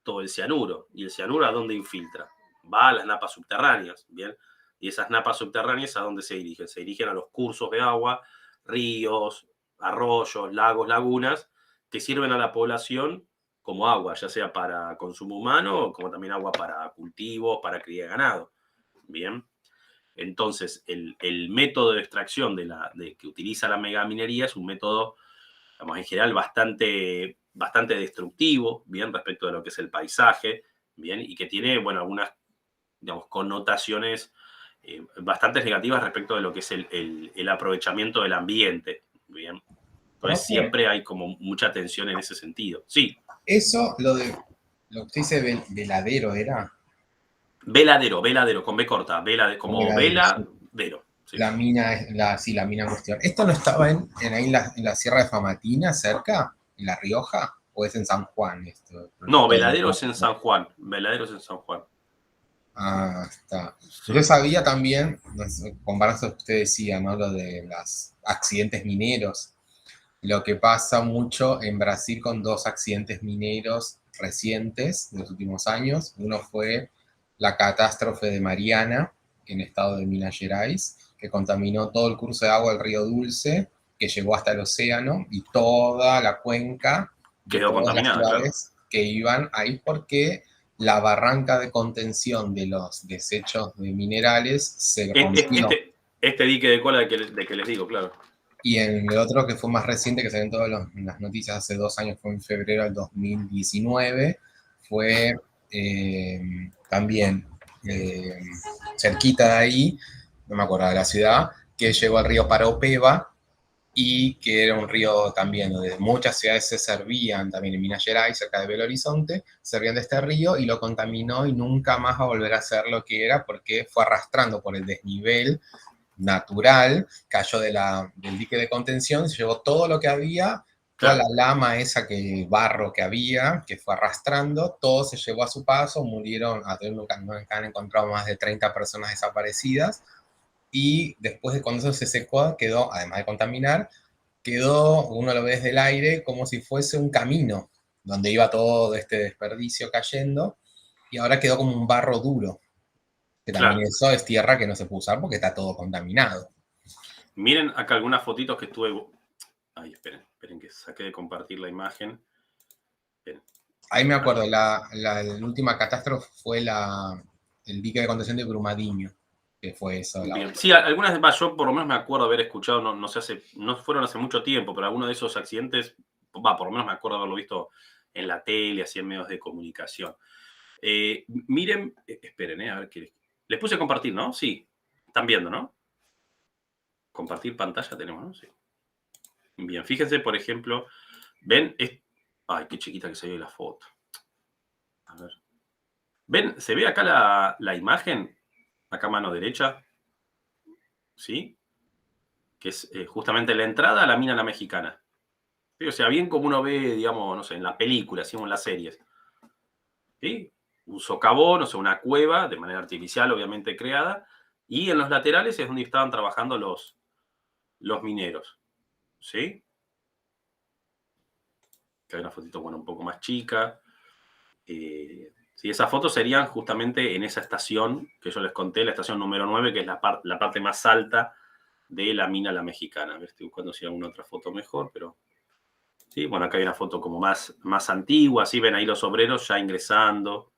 todo el cianuro. ¿Y el cianuro a dónde infiltra? Va a las napas subterráneas, ¿bien? Y esas napas subterráneas, ¿a dónde se dirigen? Se dirigen a los cursos de agua, ríos, arroyos, lagos, lagunas, que sirven a la población como agua, ya sea para consumo humano, como también agua para cultivos, para cría de ganado. Bien. Entonces, el método de extracción que utiliza la megaminería es un método, digamos, en general bastante destructivo, bien, respecto de lo que es el paisaje, bien, y que tiene, bueno, algunas, digamos, connotaciones bastante negativas respecto de lo que es el aprovechamiento del ambiente, bien. Entonces, siempre hay como mucha tensión en ese sentido. Sí. Eso, lo que usted dice veladero, ¿era? Veladero, con B corta, como veladero. Sí. La mina en cuestión. ¿Esto no estaba ahí en la Sierra de Famatina, cerca? ¿En La Rioja? ¿O es en San Juan esto? No, Veladero es en San Juan. Ah, está. Sí. Yo sabía también, con base a lo que usted decía, ¿no? Lo de los accidentes mineros. lo que pasa mucho en Brasil con dos accidentes mineros recientes de los últimos años. Uno fue la catástrofe de Mariana, en el estado de Minas Gerais, que contaminó todo el curso de agua del río Dulce, que llegó hasta el océano, y toda la cuenca de Quedó todas las contaminada, claro. ciudades que iban ahí porque la barranca de contención de los desechos de minerales se rompió. Este dique de cola de que les digo, claro. Y en el otro que fue más reciente, que salió en todas las noticias hace 2 años, fue en febrero del 2019, fue también eh, cerquita de ahí, no me acuerdo de la ciudad, que llegó al río Paraopeba y que era un río también donde muchas ciudades se servían, también en Minas Gerais, cerca de Belo Horizonte, servían de este río y lo contaminó y nunca más va a volver a ser lo que era porque fue arrastrando por el desnivel natural, cayó del dique de contención, se llevó todo lo que había, toda Claro. la lama esa, barro que había, que fue arrastrando, todo se llevó a su paso, murieron, nunca han encontrado más de 30 personas desaparecidas, y después de cuando eso se secó, quedó, además de contaminar, quedó, uno lo ve desde el aire, como si fuese un camino, donde iba todo este desperdicio cayendo, y ahora quedó como un barro duro, que también Claro. eso es tierra que no se puede usar porque está todo contaminado. Miren acá algunas fotitos que estuve. Ay, esperen que saqué de compartir la imagen. Esperen. Ahí me acuerdo, la última catástrofe fue el dique de contención de Brumadinho, que fue eso, la Bien. otra. Sí, algunas veces yo por lo menos me acuerdo haber escuchado, no fueron hace mucho tiempo, pero algunos de esos accidentes, por lo menos me acuerdo haberlo visto en la tele, así en medios de comunicación. Miren, esperen, a ver qué. Les puse compartir, ¿no? Sí. Están viendo, ¿no? Compartir pantalla tenemos, ¿no? Sí. Bien, fíjense, por ejemplo, ven, ay, qué chiquita que se ve la foto. A ver. ¿Ven? ¿Se ve acá la imagen? Acá a mano derecha, ¿sí? Que es justamente la entrada a la mina La Mexicana. ¿Sí? O sea, bien como uno ve, digamos, no sé, en la película, ¿sí? O en las series. ¿Sí? Un socavón, o sea, una cueva, de manera artificial, obviamente creada, y en los laterales es donde estaban trabajando los mineros. ¿Sí? Que hay una fotito, bueno, un poco más chica. Sí, esas fotos serían justamente en esa estación que yo les conté, la estación número 9, que es la parte más alta de la mina La Mexicana. A ver, estoy buscando si hay alguna otra foto mejor, pero sí, bueno, acá hay una foto como más antigua, así ven ahí los obreros ya ingresando.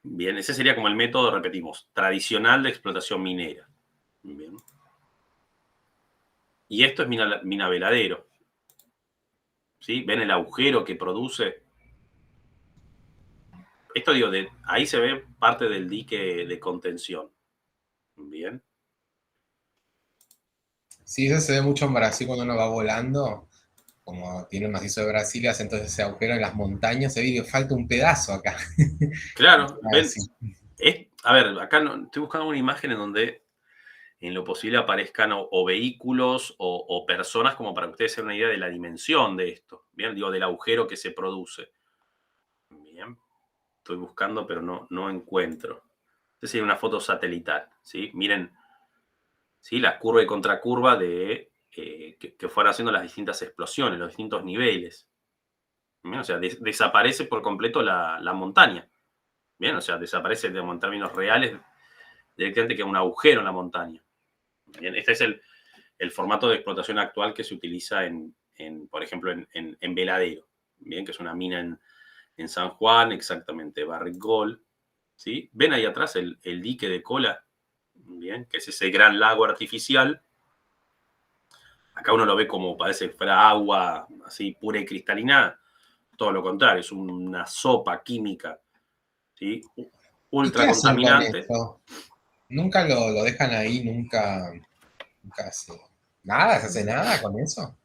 Bien, ese sería como el método, repetimos, tradicional de explotación minera. Bien. Y esto es mina Veladero. ¿Sí? ¿Ven el agujero que produce? Esto digo, ahí se ve parte del dique de contención. Bien. Sí, eso se ve mucho en Brasil cuando uno va volando, como tiene un macizo de Brasil, hace entonces ese agujero en las montañas, se ve que falta un pedazo acá. Claro, ven. Así. A ver, acá estoy buscando una imagen en donde en lo posible aparezcan o vehículos o personas como para que ustedes se den una idea de la dimensión de esto. Bien, digo, del agujero que se produce. Bien. Estoy buscando, pero no encuentro. Esta sería una foto satelital, ¿sí? Miren, ¿sí? La curva y contracurva que fueron haciendo las distintas explosiones, los distintos niveles. ¿Bien? O sea, desaparece por completo la montaña. Bien, o sea, desaparece, digamos, en términos reales, directamente queda un agujero en la montaña. Bien, este es el formato de explotación actual que se utiliza por ejemplo, en Veladero, bien, que es una mina en San Juan, exactamente, Barrigol, ¿sí? Ven ahí atrás el dique de cola, bien, que es ese gran lago artificial. Acá uno lo ve como parece que fuera agua así pura y cristalina, todo lo contrario, es una sopa química, ¿sí? ¿Y qué Ultra hacen con contaminante. esto? Nunca lo dejan ahí, nunca nada, se hace nada con eso.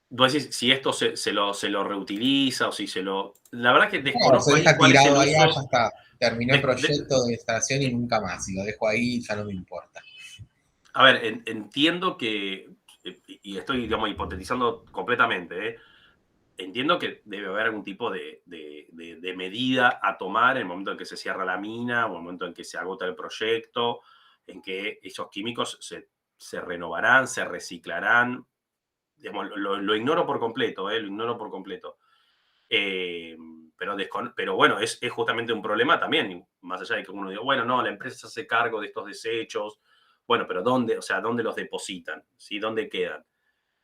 Vos decís, si esto se lo reutiliza o si se lo. La verdad que No, se desconozco ahí deja cuál es el tirado ahí, ya uso. está. Terminó el de- de- proyecto de instalación y eh, nunca más. Si lo dejo ahí, ya no me importa. a ver, entiendo que. Y estoy, digamos, hipotetizando completamente, ¿eh? Entiendo que debe haber algún tipo de medida a tomar en el momento en que se cierra la mina o en el momento en que se agota el proyecto, en que esos químicos se renovarán, se reciclarán, digamos, lo ignoro por completo, lo ignoro por completo. Pero bueno, es justamente un problema también, más allá de que uno diga, bueno, no, la empresa se hace cargo de estos desechos, bueno, pero ¿dónde? O sea, ¿dónde los depositan? ¿Sí? ¿Dónde quedan?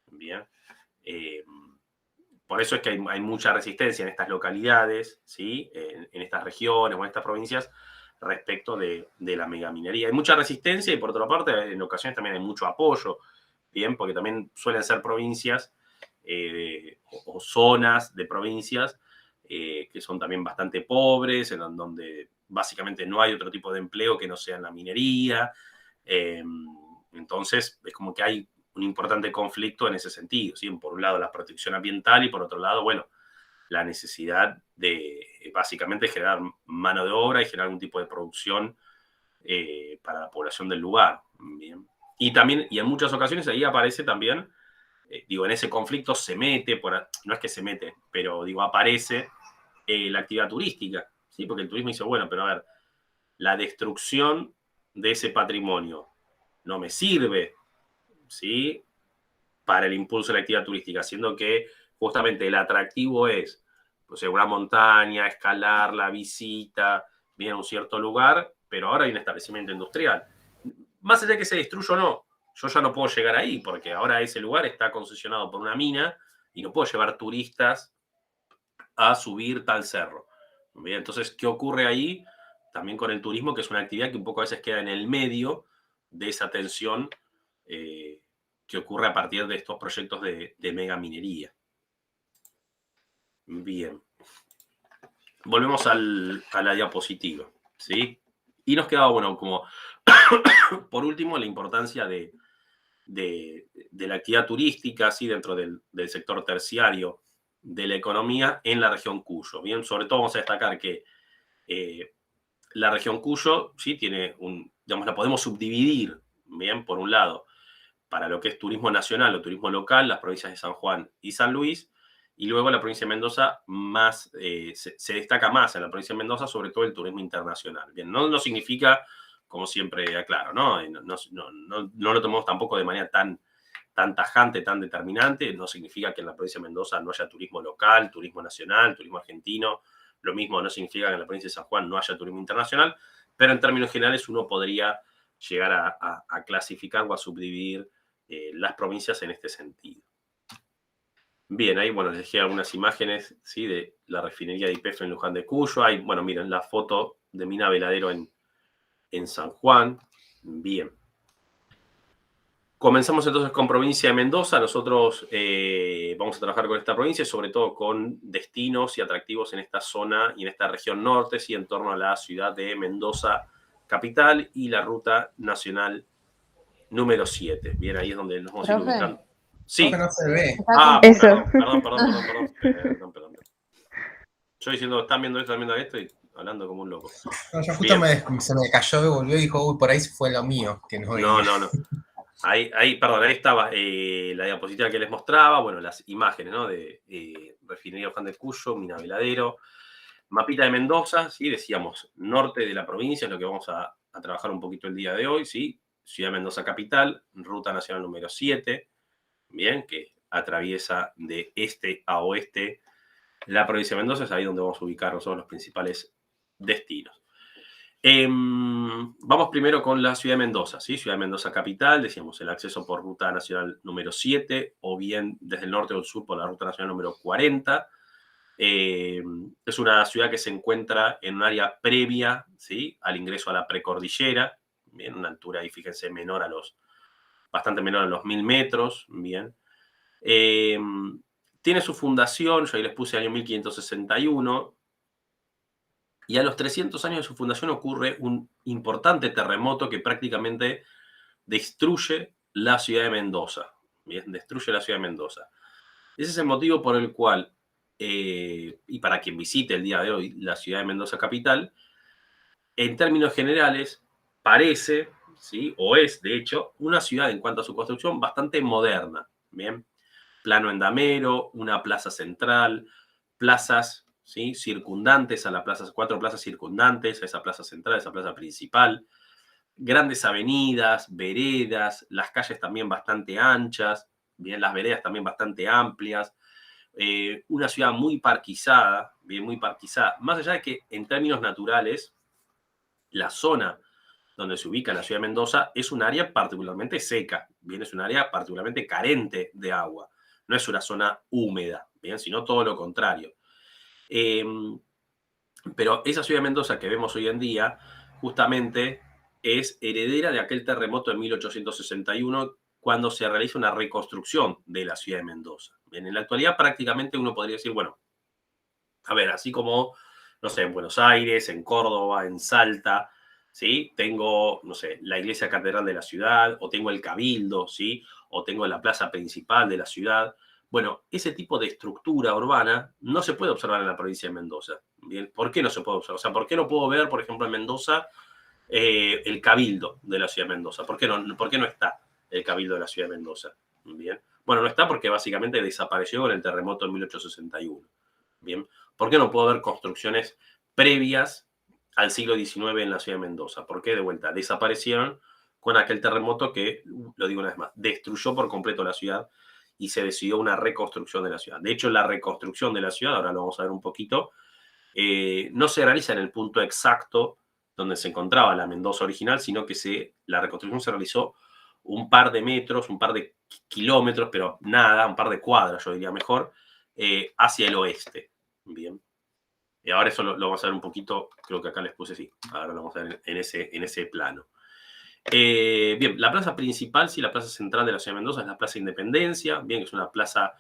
Bien. Por eso es que hay mucha resistencia en estas localidades, ¿sí? En estas regiones o en estas provincias respecto de la megaminería. Hay mucha resistencia y por otra parte en ocasiones también hay mucho apoyo, ¿bien? Porque también suelen ser provincias o zonas de provincias que son también bastante pobres, en donde básicamente no hay otro tipo de empleo que no sea en la minería. Entonces es como que hay un importante conflicto en ese sentido, ¿sí? Por un lado la protección ambiental y por otro lado, bueno, la necesidad de básicamente generar mano de obra y generar algún tipo de producción para la población del lugar. Bien. Y también, y en muchas ocasiones ahí aparece también, digo, en ese conflicto se mete, no es que se mete, pero digo, aparece la actividad turística, ¿sí? Porque el turismo dice, bueno, pero a ver, la destrucción de ese patrimonio no me sirve, ¿sí? Para el impulso de la actividad turística, siendo que justamente el atractivo es pues, una montaña, escalar, la visita, viene a un cierto lugar, pero ahora hay un establecimiento industrial. Más allá de que se destruya o no, yo ya no puedo llegar ahí, porque ahora ese lugar está concesionado por una mina y no puedo llevar turistas a subir tal cerro. Bien, entonces, ¿qué ocurre ahí? También con el turismo, que es una actividad que un poco a veces queda en el medio de esa tensión que ocurre a partir de estos proyectos de mega minería. Bien. Volvemos a la diapositiva, ¿sí? Y nos quedaba, bueno, como por último, la importancia de la actividad turística, ¿sí? Dentro del sector terciario de la economía en la región Cuyo. Bien, sobre todo vamos a destacar que la región Cuyo, ¿sí? Tiene digamos, la podemos subdividir, bien, por un lado, para lo que es turismo nacional o turismo local, las provincias de San Juan y San Luis, y luego la provincia de Mendoza más, se destaca más en la provincia de Mendoza, sobre todo el turismo internacional. Bien, no significa, como siempre aclaro, ¿no? No lo tomamos tampoco de manera tan tajante, tan determinante, no significa que en la provincia de Mendoza no haya turismo local, turismo nacional, turismo argentino, lo mismo no significa que en la provincia de San Juan no haya turismo internacional, pero en términos generales uno podría llegar a clasificar o a subdividir las provincias en este sentido. Bien, ahí, bueno, les dejé algunas imágenes, ¿sí? De la refinería de YPF en Luján de Cuyo. Ahí, bueno, miren, la foto de Mina Veladero en San Juan. Bien. Comenzamos entonces con provincia de Mendoza. Nosotros vamos a trabajar con esta provincia, sobre todo con destinos y atractivos en esta zona y en esta región norte, ¿sí? En torno a la ciudad de Mendoza capital y la ruta nacional número 7. Bien, ahí es donde nos vamos a ir ubicando. Sí. No se ve. Eso. Perdón. Yo diciendo, están viendo esto y hablando como un loco. No, yo justo se me cayó y volvió y dijo, uy, por ahí fue lo mío, que no veía. No. Ahí estaba la diapositiva que les mostraba, bueno, las imágenes, ¿no? De refinería Luján de Cuyo, Mina Veladero, mapita de Mendoza, ¿sí? Decíamos, norte de la provincia es lo que vamos a trabajar un poquito el día de hoy, ¿sí? Ciudad de Mendoza capital, ruta nacional número 7, bien, que atraviesa de este a oeste la provincia de Mendoza, es ahí donde vamos a ubicar nosotros los principales destinos. Vamos primero con la ciudad de Mendoza, ¿sí? Ciudad de Mendoza capital, decíamos el acceso por ruta nacional número 7 o bien desde el norte o el sur por la ruta nacional número 40. Es una ciudad que se encuentra en un área previa, ¿sí? Al ingreso a la precordillera, bien, una altura ahí, fíjense, bastante menor a los 1000 metros, bien. Tiene su fundación, yo ahí les puse año 1561, y a los 300 años de su fundación ocurre un importante terremoto que prácticamente destruye la ciudad de Mendoza. Bien, destruye la ciudad de Mendoza. Ese es el motivo por el cual, y para quien visite el día de hoy la ciudad de Mendoza capital, en términos generales parece, ¿sí? O es, de hecho, una ciudad en cuanto a su construcción bastante moderna. Bien, plano endamero, una plaza central, plazas, ¿sí? Circundantes a la plaza, 4 plazas circundantes a esa plaza central, a esa plaza principal, grandes avenidas, veredas, las calles también bastante anchas, bien, las veredas también bastante amplias, una ciudad muy parquizada, bien, muy parquizada. Más allá de que en términos naturales, la zona donde se ubica la ciudad de Mendoza es un área particularmente seca, bien, es un área particularmente carente de agua. No es una zona húmeda, bien, sino todo lo contrario. Pero esa ciudad de Mendoza que vemos hoy en día, justamente es heredera de aquel terremoto de 1861, cuando se realiza una reconstrucción de la ciudad de Mendoza. Bien, en la actualidad prácticamente uno podría decir, bueno, a ver, así como, no sé, en Buenos Aires, en Córdoba, en Salta, ¿sí? Tengo, no sé, la iglesia catedral de la ciudad, o tengo el cabildo, ¿sí? O tengo la plaza principal de la ciudad. Bueno, ese tipo de estructura urbana no se puede observar en la provincia de Mendoza. Bien, ¿por qué no se puede observar? O sea, ¿por qué no puedo ver, por ejemplo, en Mendoza el cabildo de la ciudad de Mendoza? ¿Por qué no está el cabildo de la ciudad de Mendoza? Bien. Bueno, no está porque básicamente desapareció con el terremoto en 1861. Bien. ¿Por qué no puedo ver construcciones previas al siglo XIX en la ciudad de Mendoza? ¿Por qué? De vuelta, desaparecieron con aquel terremoto que, lo digo una vez más, destruyó por completo la ciudad y se decidió una reconstrucción de la ciudad. De hecho, la reconstrucción de la ciudad, ahora lo vamos a ver un poquito, no se realiza en el punto exacto donde se encontraba la Mendoza original, sino que la reconstrucción se realizó un par de metros, un par de kilómetros, pero nada, un par de cuadras, yo diría mejor, hacia el oeste. Bien. Y ahora eso lo vamos a ver un poquito, creo que acá les puse sí, ahora lo vamos a ver en ese plano. Bien, la plaza principal, sí, la plaza central de la ciudad de Mendoza es la Plaza Independencia, bien, que es una plaza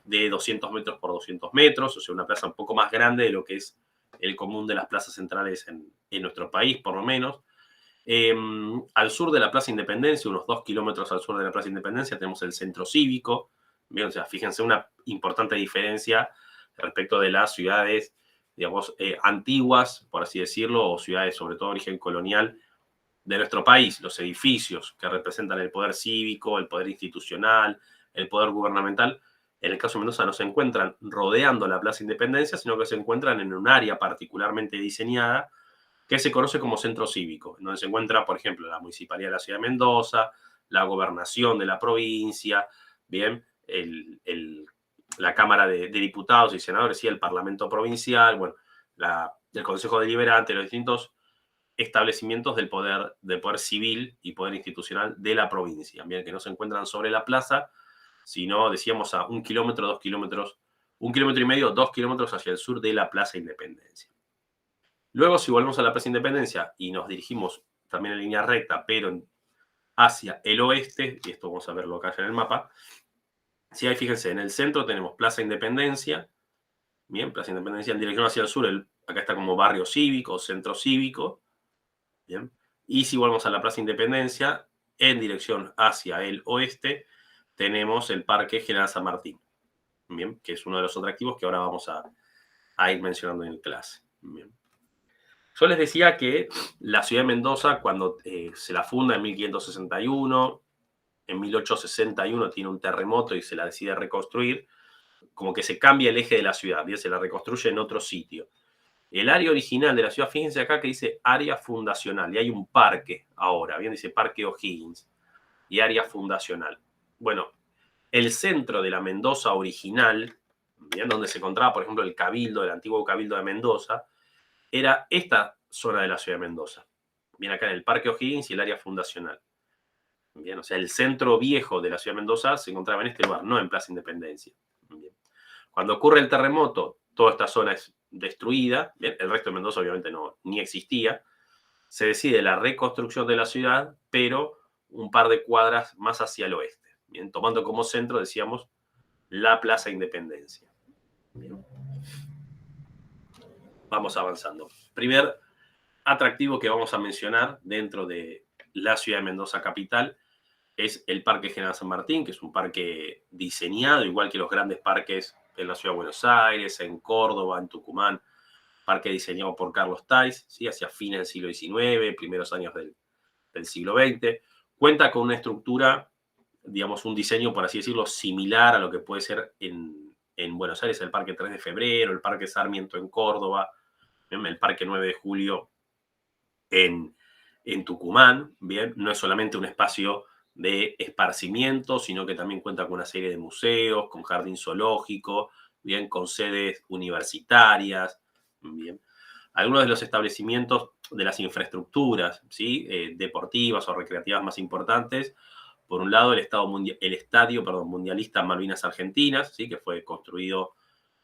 de 200 metros por 200 metros, o sea, una plaza un poco más grande de lo que es el común de las plazas centrales en nuestro país, por lo menos. Al sur de la Plaza Independencia, unos 2 kilómetros al sur de la Plaza Independencia, tenemos el Centro Cívico, bien, o sea, fíjense una importante diferencia respecto de las ciudades, digamos, antiguas, por así decirlo, o ciudades sobre todo de origen colonial, de nuestro país, los edificios que representan el poder cívico, el poder institucional, el poder gubernamental, en el caso de Mendoza no se encuentran rodeando la Plaza Independencia, sino que se encuentran en un área particularmente diseñada que se conoce como centro cívico, en donde se encuentra, por ejemplo, la Municipalidad de la Ciudad de Mendoza, la Gobernación de la provincia, bien, la Cámara de Diputados y Senadores y el Parlamento Provincial, bueno, el Consejo Deliberante, los distintos establecimientos del poder civil y poder institucional de la provincia, bien, que no se encuentran sobre la plaza, sino, decíamos, a 1 kilómetro, 2 kilómetros, 1,5 kilómetros, 2 kilómetros hacia el sur de la Plaza Independencia. Luego, si volvemos a la Plaza Independencia y nos dirigimos también en línea recta, pero hacia el oeste, y esto vamos a verlo acá en el mapa, si ahí fíjense, en el centro tenemos Plaza Independencia, bien, Plaza Independencia en dirección hacia el sur, acá está como barrio cívico, centro cívico, bien, y si volvemos a la Plaza Independencia, en dirección hacia el oeste, tenemos el Parque General San Martín, bien, que es uno de los atractivos que ahora vamos a ir mencionando en clase. Bien. Yo les decía que la ciudad de Mendoza, cuando se la funda en 1561, en 1861 tiene un terremoto y se la decide reconstruir, como que se cambia el eje de la ciudad, bien, se la reconstruye en otro sitio. El área original de la ciudad, fíjense acá que dice área fundacional, y hay un parque ahora, bien, dice Parque O'Higgins, y área fundacional. Bueno, el centro de la Mendoza original, bien, donde se encontraba, por ejemplo, el cabildo, el antiguo cabildo de Mendoza, era esta zona de la ciudad de Mendoza. Bien, acá en el Parque O'Higgins y el área fundacional. Bien, o sea, el centro viejo de la ciudad de Mendoza se encontraba en este lugar, no en Plaza Independencia. Bien. Cuando ocurre el terremoto, toda esta zona es destruida. Bien, el resto de Mendoza obviamente ni existía. Se decide la reconstrucción de la ciudad, pero un par de cuadras más hacia el oeste. Bien, tomando como centro, decíamos, la Plaza Independencia. Bien. Vamos avanzando. Primer atractivo que vamos a mencionar dentro de la ciudad de Mendoza capital es el Parque General San Martín, que es un parque diseñado, igual que los grandes parques en la ciudad de Buenos Aires, en Córdoba, en Tucumán, parque diseñado por Carlos Tais, ¿sí? Hacia fines del siglo XIX, primeros años del siglo XX. Cuenta con una estructura, digamos, un diseño, por así decirlo, similar a lo que puede ser en Buenos Aires, el Parque 3 de Febrero, el Parque Sarmiento en Córdoba, el Parque 9 de Julio en Tucumán, bien, no es solamente un espacio de esparcimiento, sino que también cuenta con una serie de museos, con jardín zoológico, bien, con sedes universitarias, bien. Algunos de los establecimientos de las infraestructuras, ¿sí? Deportivas o recreativas más importantes. Por un lado, el estadio mundialista Malvinas Argentinas, ¿sí? Que fue construido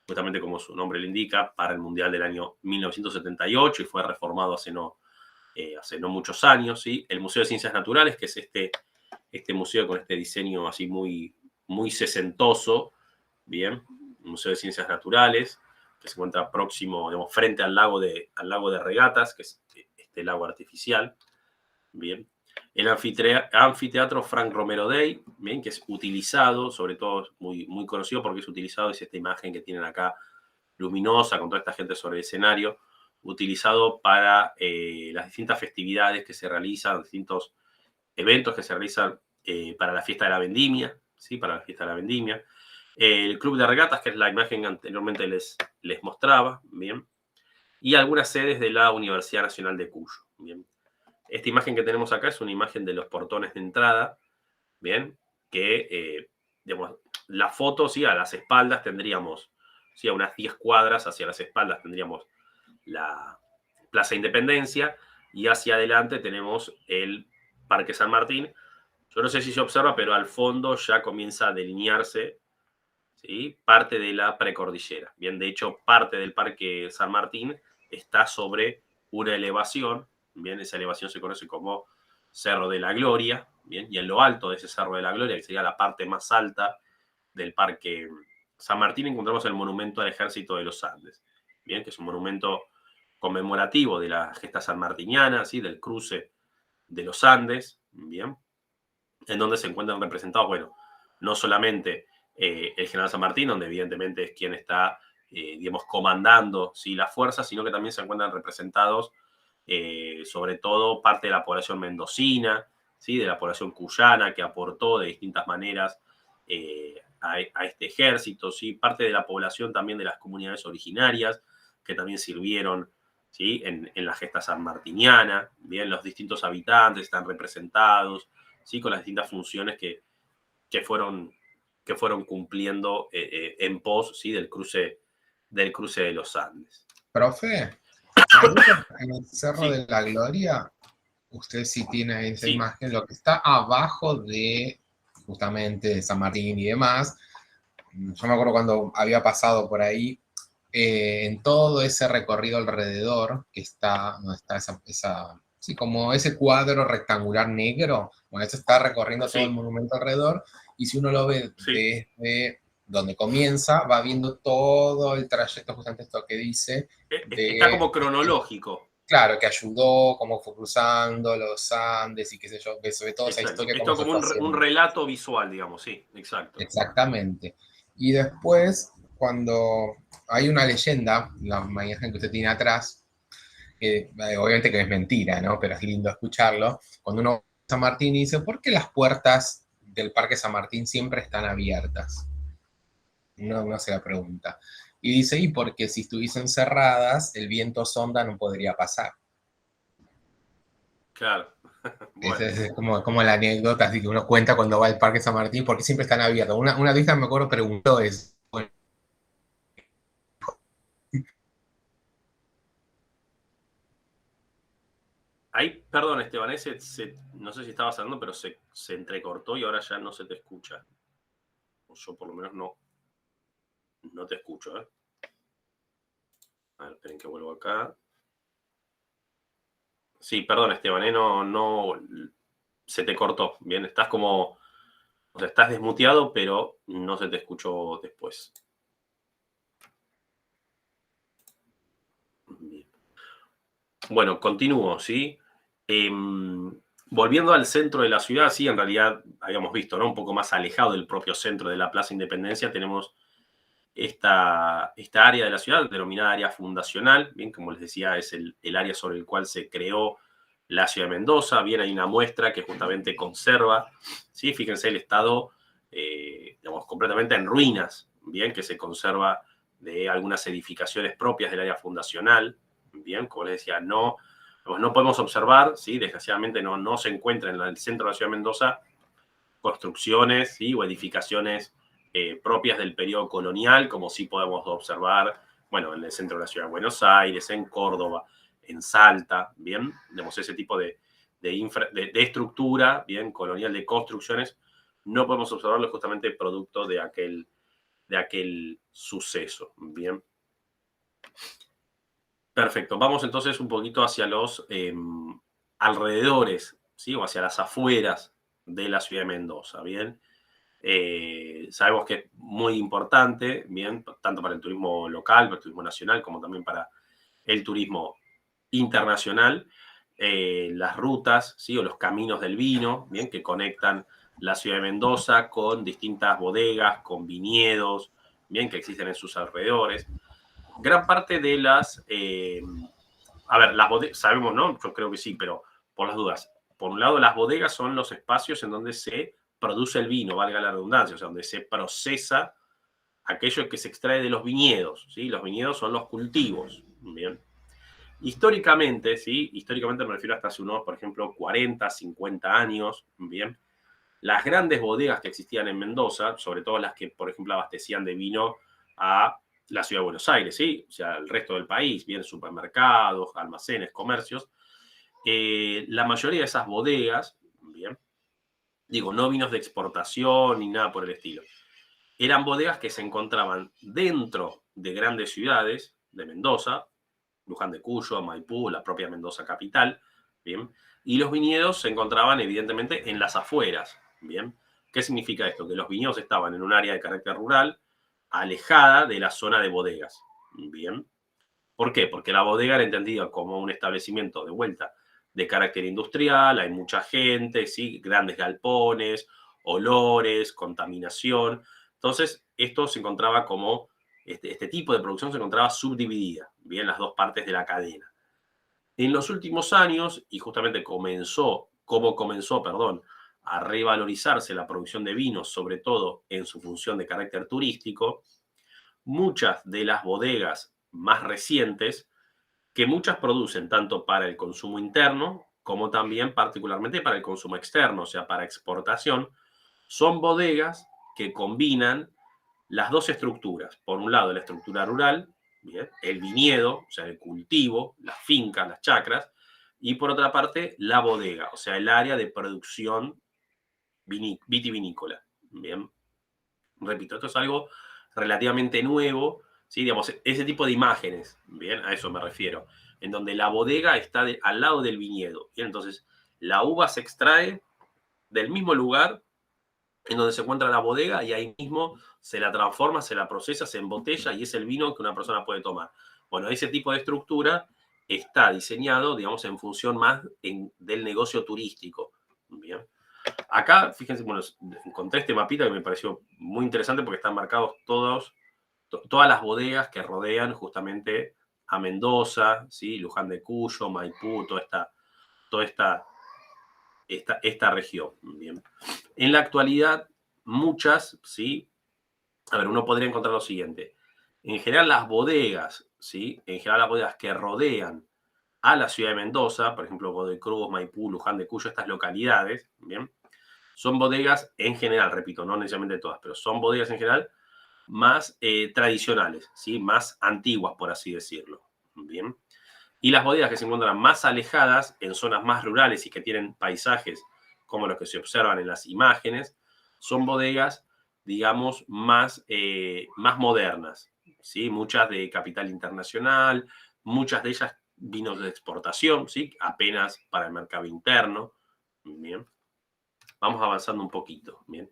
justamente como su nombre le indica, para el Mundial del año 1978 y fue reformado hace no muchos años, ¿sí? El Museo de Ciencias Naturales, que es este museo con este diseño así muy, muy sesentoso, bien, el Museo de Ciencias Naturales, que se encuentra próximo, digamos, frente al lago de Regatas, que es este lago artificial, bien. El anfiteatro Frank Romero Day, bien, que es utilizado, sobre todo muy, muy conocido porque es utilizado, es esta imagen que tienen acá luminosa con toda esta gente sobre el escenario, utilizado para las distintas festividades que se realizan, distintos eventos que se realizan para la fiesta de la vendimia, ¿sí? Para la fiesta de la vendimia. El club de regatas, que es la imagen que anteriormente les mostraba, bien. Y algunas sedes de la Universidad Nacional de Cuyo, bien. Esta imagen que tenemos acá es una imagen de los portones de entrada, bien, que, digamos, la foto, sí, a las espaldas tendríamos, sí, a unas 10 cuadras hacia las espaldas tendríamos la Plaza Independencia y hacia adelante tenemos el Parque San Martín. Yo no sé si se observa, pero al fondo ya comienza a delinearse, ¿sí? Parte de la precordillera. Bien, de hecho, parte del Parque San Martín está sobre una elevación. Bien, esa elevación se conoce como Cerro de la Gloria. Bien, y en lo alto de ese Cerro de la Gloria, que sería la parte más alta del Parque San Martín, encontramos el monumento al Ejército de los Andes. Bien, que es un monumento conmemorativo de la gesta sanmartiniana, ¿sí? Del cruce de los Andes, bien, en donde se encuentran representados, bueno, no solamente el general San Martín, donde evidentemente es quien está, digamos, comandando, ¿sí? Las fuerzas, sino que también se encuentran representados, sobre todo, parte de la población mendocina, ¿sí? De la población cuyana, que aportó de distintas maneras a este ejército, ¿sí? Parte de la población también de las comunidades originarias, que también sirvieron, ¿sí? En la gesta sanmartiniana, bien, los distintos habitantes están representados, ¿sí? Con las distintas funciones que fueron cumpliendo en pos, ¿sí? del cruce de los Andes. Profe, ahí en el Cerro Sí, de la Gloria, usted sí tiene esa sí, imagen, lo que está abajo de justamente de San Martín y demás. Yo me acuerdo cuando había pasado por ahí, en todo ese recorrido alrededor, que está, donde está sí, como ese cuadro rectangular negro, bueno, eso está recorriendo todo el sí, monumento alrededor, y si uno lo ve sí. desde donde comienza, va viendo todo el trayecto, justamente esto que dice, Está de, como cronológico. claro, que ayudó, cómo fue cruzando los Andes y qué sé yo, que se ve toda esa Exacto. historia, cómo Esto se como fue un haciendo. relato visual, digamos, sí, exacto. Exactamente. Y después, cuando hay una leyenda, la imagen que usted tiene atrás, que obviamente que es mentira, ¿no? Pero es lindo escucharlo. Cuando uno va a San Martín y dice, ¿por qué las puertas del Parque San Martín siempre están abiertas? Uno se la pregunta. Y dice, y porque si estuviesen cerradas, el viento sonda no podría pasar. Claro. Esa Bueno, es como la anécdota así que uno cuenta cuando va al Parque San Martín, porque siempre están abiertos. Una vez me acuerdo preguntó eso. Bueno, ahí, perdón, Esteban, no sé si estabas hablando, pero se entrecortó y ahora ya no se te escucha. O yo por lo menos no te escucho, ¿eh? A ver, esperen que vuelvo acá. Sí, perdón, Esteban, no, se te cortó. Bien, estás como, o sea, estás desmuteado, pero no se te escuchó después. Bien. Bueno, continúo, ¿sí? Volviendo al centro de la ciudad, sí, en realidad habíamos visto, ¿no? Un poco más alejado del propio centro de la Plaza Independencia, tenemos esta área de la ciudad denominada área fundacional, bien, como les decía, es el área sobre el cual se creó la ciudad de Mendoza. Bien, hay una muestra que justamente conserva, ¿sí? Fíjense el estado, digamos, completamente en ruinas, bien, que se conserva de algunas edificaciones propias del área fundacional, bien, como les decía, no podemos observar, ¿sí? Desgraciadamente no se encuentra en el centro de la ciudad de Mendoza construcciones, ¿sí? O edificaciones propias del periodo colonial, como sí podemos observar, bueno, en el centro de la ciudad de Buenos Aires, en Córdoba, en Salta, ¿bien? Tenemos ese tipo de estructura, ¿bien? Colonial, de construcciones, no podemos observarlo justamente producto de aquel suceso, ¿bien? Perfecto, vamos entonces un poquito hacia los alrededores, ¿sí? O hacia las afueras de la ciudad de Mendoza, ¿bien? Sabemos que es muy importante, bien, tanto para el turismo local, para el turismo nacional, como también para el turismo internacional, las rutas, ¿sí? O los caminos del vino, bien, que conectan la ciudad de Mendoza con distintas bodegas, con viñedos, bien, que existen en sus alrededores. Gran parte de las, a ver, las bodegas, sabemos, ¿no? Yo creo que sí, pero por las dudas. Por un lado, las bodegas son los espacios en donde se produce el vino, valga la redundancia, o sea, donde se procesa aquello que se extrae de los viñedos, ¿sí? Los viñedos son los cultivos, ¿bien? Históricamente, ¿sí? Históricamente me refiero hasta hace unos, por ejemplo, 40, 50 años, ¿bien? Las grandes bodegas que existían en Mendoza, sobre todo las que, por ejemplo, abastecían de vino a la ciudad de Buenos Aires, ¿sí? O sea, el resto del país, bien supermercados, almacenes, comercios, la mayoría de esas bodegas, bien, digo, no vinos de exportación ni nada por el estilo, eran bodegas que se encontraban dentro de grandes ciudades de Mendoza, Luján de Cuyo, Maipú, la propia Mendoza capital, bien, y los viñedos se encontraban evidentemente en las afueras, bien. ¿Qué significa esto? Que los viñedos estaban en un área de carácter rural, alejada de la zona de bodegas, bien. ¿Por qué? Porque la bodega era entendida como un establecimiento de vuelta de carácter industrial, hay mucha gente, ¿sí? Grandes galpones, olores, contaminación. Entonces, esto se encontraba como, este tipo de producción se encontraba subdividida, bien, las dos partes de la cadena. En los últimos años, y justamente comenzó, perdón, a revalorizarse la producción de vinos, sobre todo en su función de carácter turístico, muchas de las bodegas más recientes, que muchas producen tanto para el consumo interno como también particularmente para el consumo externo, o sea, para exportación, son bodegas que combinan las dos estructuras. Por un lado, la estructura rural, ¿bien? El viñedo, o sea, el cultivo, las fincas, las chacras, y por otra parte, la bodega, o sea, el área de producción vitivinícola. Bien, repito, esto es algo relativamente nuevo, ¿sí? Digamos, ese tipo de imágenes, bien, a eso me refiero, en donde la bodega está al lado del viñedo, ¿bien? Entonces, la uva se extrae del mismo lugar en donde se encuentra la bodega y ahí mismo se la transforma, se la procesa, se embotella y es el vino que una persona puede tomar. Bueno, ese tipo de estructura está diseñado, digamos, en función más del negocio turístico, ¿bien? Acá, fíjense, bueno, encontré este mapita que me pareció muy interesante porque están marcados todas las bodegas que rodean justamente a Mendoza, ¿sí? Luján de Cuyo, Maipú, toda esta región. Bien. En la actualidad, muchas, ¿sí? A ver, uno podría encontrar lo siguiente. En general, las bodegas, ¿sí? En general, las bodegas que rodean a la ciudad de Mendoza, por ejemplo, Godoy Cruz, Maipú, Luján de Cuyo, estas localidades, ¿bien? Son bodegas en general, repito, no necesariamente todas, pero son bodegas en general más tradicionales, ¿sí? Más antiguas, por así decirlo. Bien. Y las bodegas que se encuentran más alejadas, en zonas más rurales y que tienen paisajes como los que se observan en las imágenes, son bodegas, digamos, más modernas, ¿sí? Muchas de capital internacional, muchas de ellas vinos de exportación, ¿sí? Apenas para el mercado interno. Bien. Vamos avanzando un poquito. Bien.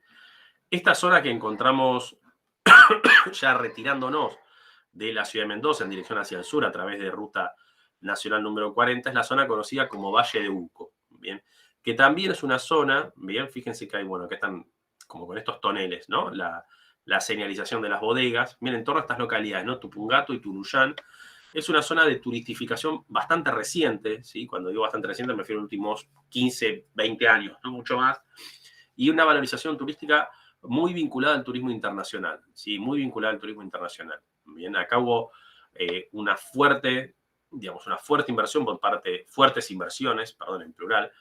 Esta zona que encontramos ya retirándonos de la ciudad de Mendoza en dirección hacia el sur a través de ruta nacional número 40 es la zona conocida como Valle de Uco, ¿bien? Que también es una zona, bien, fíjense que hay, bueno, que están como con estos toneles, ¿no? La señalización de las bodegas, bien, en torno a estas localidades, ¿no? Tupungato y Tunuyán. Es una zona de turistificación bastante reciente, ¿sí? Cuando digo bastante reciente me refiero a los últimos 15, 20 años, no mucho más, y una valorización turística muy vinculada al turismo internacional, ¿sí? Muy vinculada al turismo internacional. Bien, acá hubo una fuerte inversión fuertes inversiones, perdón, en plural,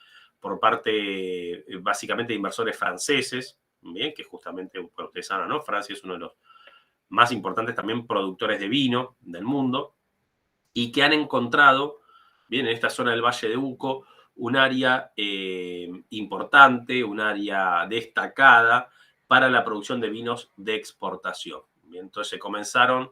por parte básicamente de inversores franceses, bien, que justamente, bueno, ustedes saben, ¿no? Francia es uno de los más importantes también productores de vino del mundo, y que han encontrado, bien, en esta zona del Valle de Uco, un área importante, un área destacada para la producción de vinos de exportación. Bien, entonces se comenzaron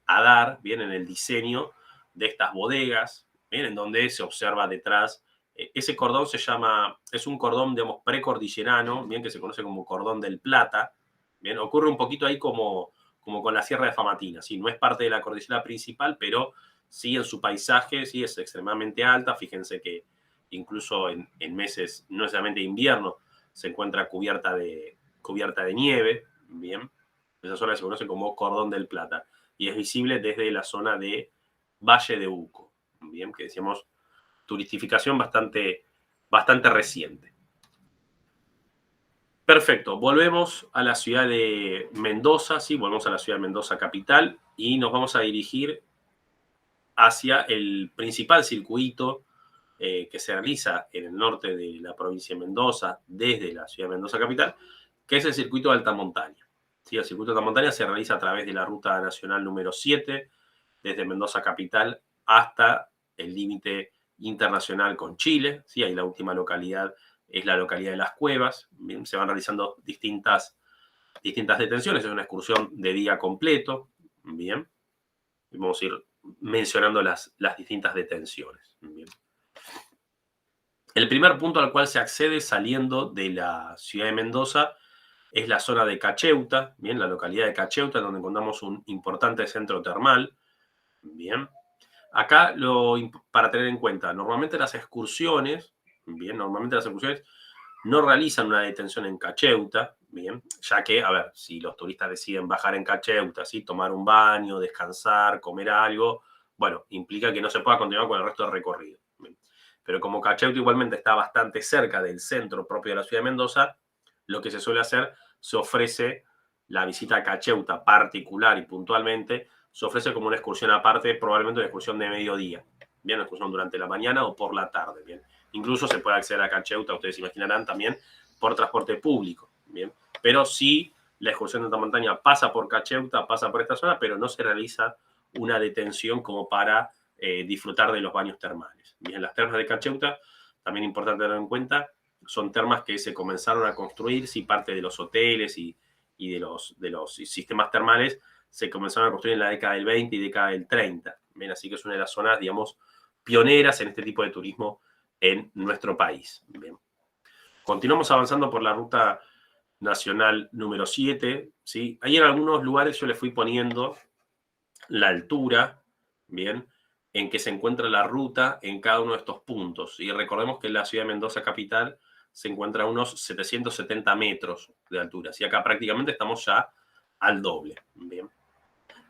a dar, bien, en el diseño de estas bodegas, bien, en donde se observa detrás, ese cordón se llama, es un cordón, digamos, precordillerano, bien, que se conoce como cordón del Plata, bien, ocurre un poquito ahí como con la Sierra de Famatina, ¿sí? No es parte de la cordillera principal, pero sí en su paisaje, sí es extremadamente alta. Fíjense que incluso en meses, no necesariamente de invierno, se encuentra cubierta de nieve, bien. Esa zona se conoce como Cordón del Plata y es visible desde la zona de Valle de Uco, bien, que decíamos turistificación bastante reciente. Perfecto, volvemos a la ciudad de Mendoza, sí, volvemos a la ciudad de Mendoza capital y nos vamos a dirigir hacia el principal circuito que se realiza en el norte de la provincia de Mendoza, desde la ciudad de Mendoza capital, que es el circuito de alta montaña. Sí, el circuito de alta montaña se realiza a través de la ruta nacional número 7, desde Mendoza capital hasta el límite internacional con Chile. Sí, ahí la última localidad es la localidad de Las Cuevas. Bien, se van realizando distintas detenciones, es una excursión de día completo. Bien, y vamos a ir mencionando las distintas detenciones. Bien. El primer punto al cual se accede saliendo de la ciudad de Mendoza es la zona de Cacheuta, bien, la localidad de Cacheuta, donde encontramos un importante centro termal. Bien. Acá, para tener en cuenta, normalmente las excursiones no realizan una detención en Cacheuta, bien, ya que, a ver, si los turistas deciden bajar en Cacheuta, ¿sí? Tomar un baño, descansar, comer algo, bueno, implica que no se pueda continuar con el resto del recorrido. Bien. Pero como Cacheuta igualmente está bastante cerca del centro propio de la ciudad de Mendoza, lo que se suele hacer, se ofrece la visita a Cacheuta particular y puntualmente, se ofrece como una excursión aparte, probablemente una excursión de mediodía, bien, una excursión durante la mañana o por la tarde, bien. Incluso se puede acceder a Cacheuta, ustedes imaginarán, también por transporte público, bien. Pero sí, la excursión de alta montaña pasa por Cacheuta, pasa por esta zona, pero no se realiza una detención como para disfrutar de los baños termales. Bien, las termas de Cacheuta, también importante tener en cuenta, son termas que se comenzaron a construir, sí, parte de los hoteles y de los sistemas termales se comenzaron a construir en la década del 20 y década del 30. Bien, así que es una de las zonas, digamos, pioneras en este tipo de turismo en nuestro país. Bien. Continuamos avanzando por la ruta nacional número 7. ¿Sí? Ahí en algunos lugares yo le fui poniendo la altura, bien, en que se encuentra la ruta en cada uno de estos puntos. Y recordemos que la ciudad de Mendoza capital se encuentra a unos 770 metros de altura. Y acá prácticamente estamos ya al doble. Bien.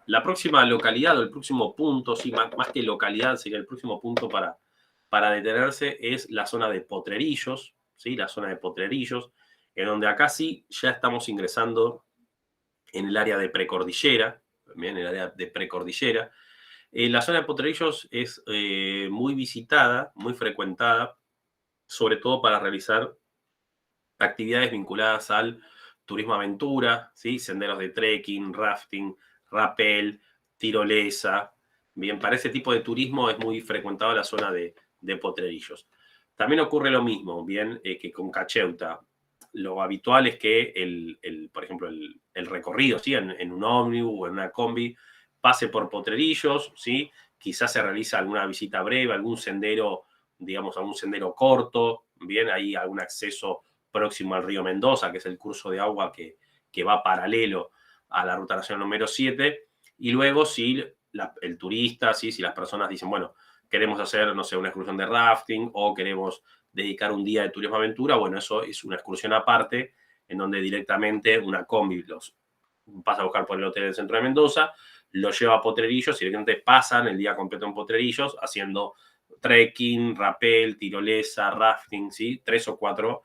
La próxima localidad o el próximo punto, sí, más que localidad, sería el próximo punto para detenerse, es la zona de Potrerillos, ¿sí? La zona de Potrerillos, en donde acá sí ya estamos ingresando en el área de precordillera, también en el área de precordillera. La zona de Potrerillos es muy visitada, muy frecuentada, sobre todo para realizar actividades vinculadas al turismo aventura, ¿sí? Senderos de trekking, rafting, rappel, tirolesa. Bien, para ese tipo de turismo es muy frecuentado la zona de Potrerillos. También ocurre lo mismo, bien, que con Cacheuta. Lo habitual es que, por ejemplo, el recorrido, ¿sí? En un ómnibus o en una combi, pase por Potrerillos, ¿sí? Quizás se realiza alguna visita breve, algún sendero, digamos, algún sendero corto, bien, hay algún acceso próximo al río Mendoza, que es el curso de agua que va paralelo a la ruta nacional número 7, y luego si el turista, ¿sí? Si las personas dicen, bueno, queremos hacer, no sé, una excursión de rafting o queremos dedicar un día de turismo aventura, bueno, eso es una excursión aparte, en donde directamente una combi los pasa a buscar por el hotel del centro de Mendoza, los lleva a Potrerillos y directamente pasan el día completo en Potrerillos haciendo trekking, rappel, tirolesa, rafting, ¿sí? 3 o 4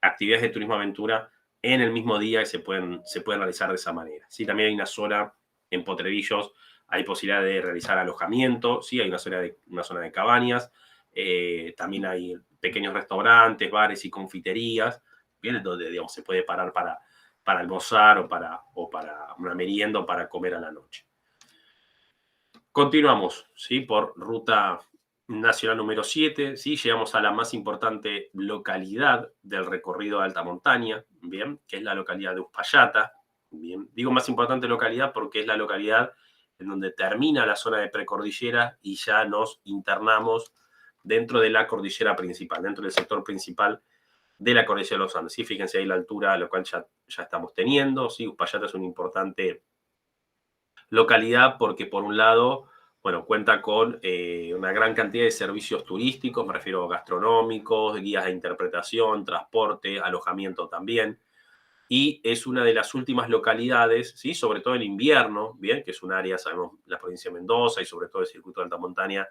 actividades de turismo aventura en el mismo día que se pueden realizar de esa manera. ¿Sí? También hay una zona en Potrerillos, hay posibilidad de realizar alojamiento, ¿sí? Hay una zona de cabañas, también hay pequeños restaurantes, bares y confiterías, bien, donde, digamos, se puede parar para almorzar o para una merienda o para comer a la noche. Continuamos, ¿sí? Por ruta nacional número 7, ¿sí? Llegamos a la más importante localidad del recorrido de alta montaña, ¿bien? Que es la localidad de Uspallata, ¿bien? Digo más importante localidad porque es la localidad en donde termina la zona de precordillera y ya nos internamos dentro de la cordillera principal, dentro del sector principal de la cordillera de los Andes. ¿Sí? Fíjense ahí la altura a la cual ya estamos teniendo, ¿sí? Uspallata es una importante localidad porque, por un lado, bueno, cuenta con una gran cantidad de servicios turísticos, me refiero a gastronómicos, guías de interpretación, transporte, alojamiento también, y es una de las últimas localidades, ¿sí? Sobre todo en invierno, bien, que es un área, sabemos, la provincia de Mendoza y sobre todo el circuito de alta montaña,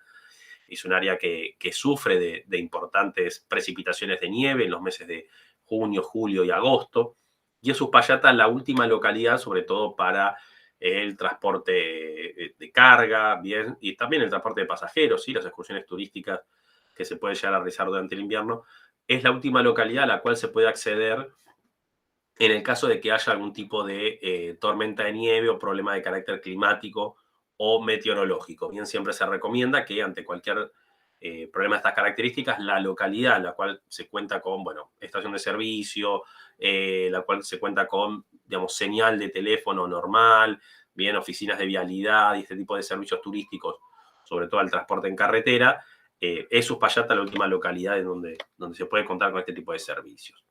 es un área que sufre de importantes precipitaciones de nieve en los meses de junio, julio y agosto, y es Uspallata la última localidad, sobre todo para el transporte de carga, bien, y también el transporte de pasajeros, ¿sí? Las excursiones turísticas que se pueden llegar a realizar durante el invierno, es la última localidad a la cual se puede acceder en el caso de que haya algún tipo de tormenta de nieve o problema de carácter climático o meteorológico. Bien, siempre se recomienda que ante cualquier problema de estas características, la localidad en la cual se cuenta con, bueno, estación de servicio, la cual se cuenta con, digamos, señal de teléfono normal, bien, oficinas de vialidad y este tipo de servicios turísticos, sobre todo el transporte en carretera, es Uspallata la última localidad en donde se puede contar con este tipo de servicios.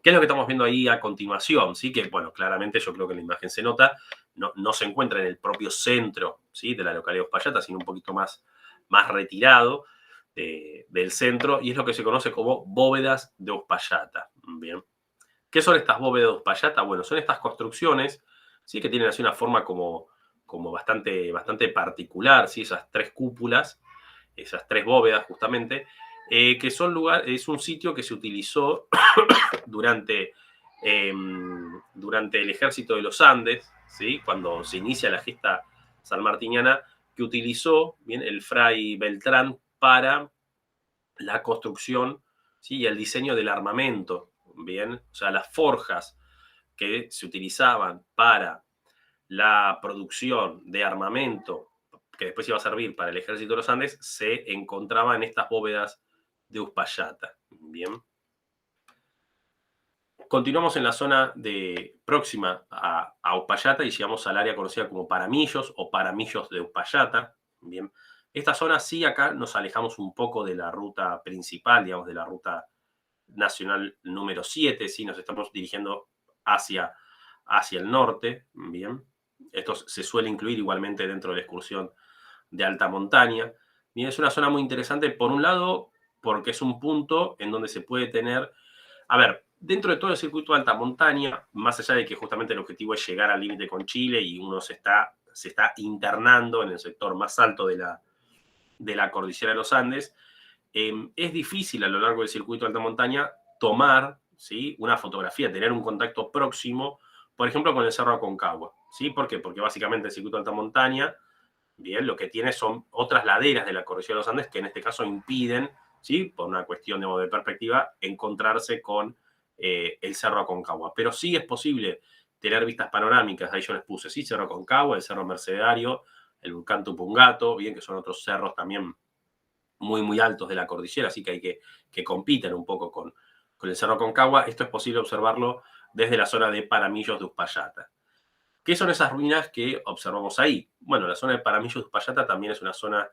¿Qué es lo que estamos viendo ahí a continuación? ¿Sí? Que, bueno, claramente yo creo que en la imagen se nota, no se encuentra en el propio centro, ¿sí? De la localidad de Uspallata, sino un poquito más retirado del centro, y es lo que se conoce como bóvedas de Uspallata. Bien. ¿Qué son estas bóvedas de Uspallata? Bueno, son estas construcciones, ¿sí? Que tienen así una forma como bastante particular, ¿sí? Esas tres cúpulas, esas tres bóvedas justamente, que son es un sitio que se utilizó durante el ejército de los Andes, ¿sí? Cuando se inicia la gesta sanmartiniana, que utilizó, bien, el fray Beltrán para la construcción, ¿sí? Y el diseño del armamento, bien, o sea, las forjas que se utilizaban para la producción de armamento que después iba a servir para el ejército de los Andes, se encontraba en estas bóvedas de Uspallata. Bien. Continuamos en la zona próxima a Uspallata y llegamos al área conocida como Paramillos o Paramillos de Uspallata. Bien. Esta zona sí, acá nos alejamos un poco de la ruta principal, digamos, de la ruta nacional número 7, ¿sí? Nos estamos dirigiendo hacia el norte. Bien. Esto se suele incluir igualmente dentro de la excursión de alta montaña. Bien, es una zona muy interesante, por un lado, porque es un punto en donde se puede tener, a ver, dentro de todo el circuito de alta montaña, más allá de que justamente el objetivo es llegar al límite con Chile y uno se está internando en el sector más alto de la cordillera de los Andes, es difícil a lo largo del circuito de alta montaña tomar, ¿sí? Una fotografía, tener un contacto próximo, por ejemplo, con el Cerro Aconcagua. ¿Sí? ¿Por qué? Porque básicamente el circuito de alta montaña, bien, lo que tiene son otras laderas de la cordillera de los Andes que en este caso impiden, ¿sí? Por una cuestión de perspectiva, encontrarse con el Cerro Aconcagua. Pero sí es posible tener vistas panorámicas, ahí yo les puse, sí, Cerro Aconcagua, el Cerro Mercedario, el Volcán Tupungato, bien, que son otros cerros también muy altos de la cordillera, así que hay que compiten un poco con el Cerro Aconcagua. Esto es posible observarlo desde la zona de Paramillos de Uspallata. ¿Qué son esas ruinas que observamos ahí? Bueno, la zona de Paramillos de Uspallata también es una zona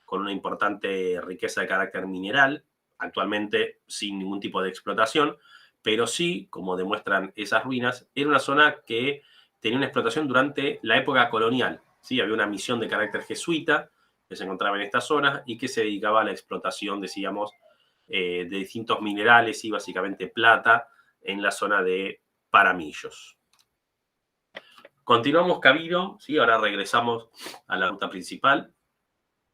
con una importante riqueza de carácter mineral, actualmente sin ningún tipo de explotación, pero sí, como demuestran esas ruinas, era una zona que tenía una explotación durante la época colonial. ¿Sí? Había una misión de carácter jesuita que se encontraba en esta zona y que se dedicaba a la explotación, decíamos, de distintos minerales y básicamente plata en la zona de Paramillos. Continuamos camino, ¿sí? Ahora regresamos a la ruta principal,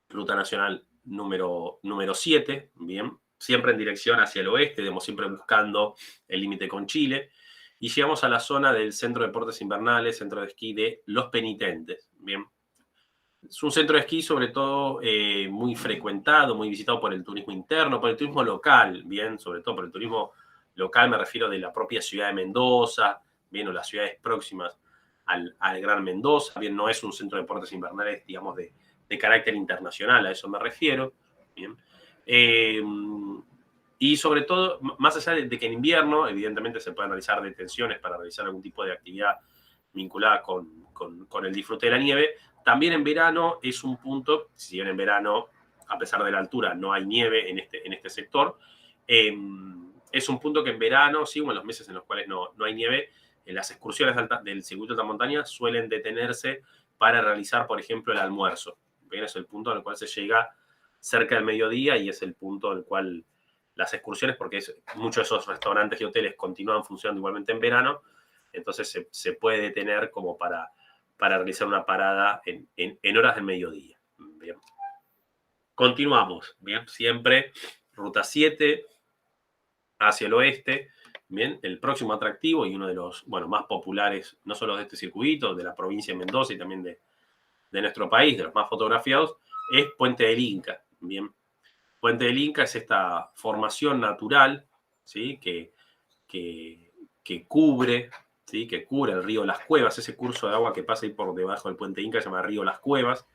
ruta nacional número 7, bien, siempre en dirección hacia el oeste, siempre buscando el límite con Chile, y llegamos a la zona del Centro de Deportes Invernales, Centro de Esquí de Los Penitentes, bien. Es un centro de esquí, sobre todo, muy frecuentado, muy visitado por el turismo interno, por el turismo local, bien, sobre todo por el turismo local, me refiero de la propia ciudad de Mendoza, bien, o las ciudades próximas al Gran Mendoza, bien, no es un centro de deportes invernales, digamos, de carácter internacional, a eso me refiero, bien. Y sobre todo, más allá de que en invierno, evidentemente, se pueden realizar detenciones para realizar algún tipo de actividad vinculada con el disfrute de la nieve, también en verano es un punto, si bien en verano, a pesar de la altura, no hay nieve en este sector, es un punto que en verano, sí, o en los meses en los cuales no hay nieve, las excursiones del circuito de alta montaña suelen detenerse para realizar, por ejemplo, el almuerzo. Bien, es el punto al cual se llega cerca del mediodía y es el punto al cual las excursiones, porque muchos de esos restaurantes y hoteles continúan funcionando igualmente en verano, entonces se puede detener como para realizar una parada en horas del mediodía. Bien. Continuamos, bien, siempre ruta 7 hacia el oeste. Bien, el próximo atractivo y uno de los más populares, no solo de este circuito, de la provincia de Mendoza y también de nuestro país, de los más fotografiados, es Puente del Inca. Bien, Puente del Inca es esta formación natural, ¿sí? que cubre, ¿sí? que cubre el río Las Cuevas, ese curso de agua que pasa ahí por debajo del Puente Inca se llama río Las Cuevas,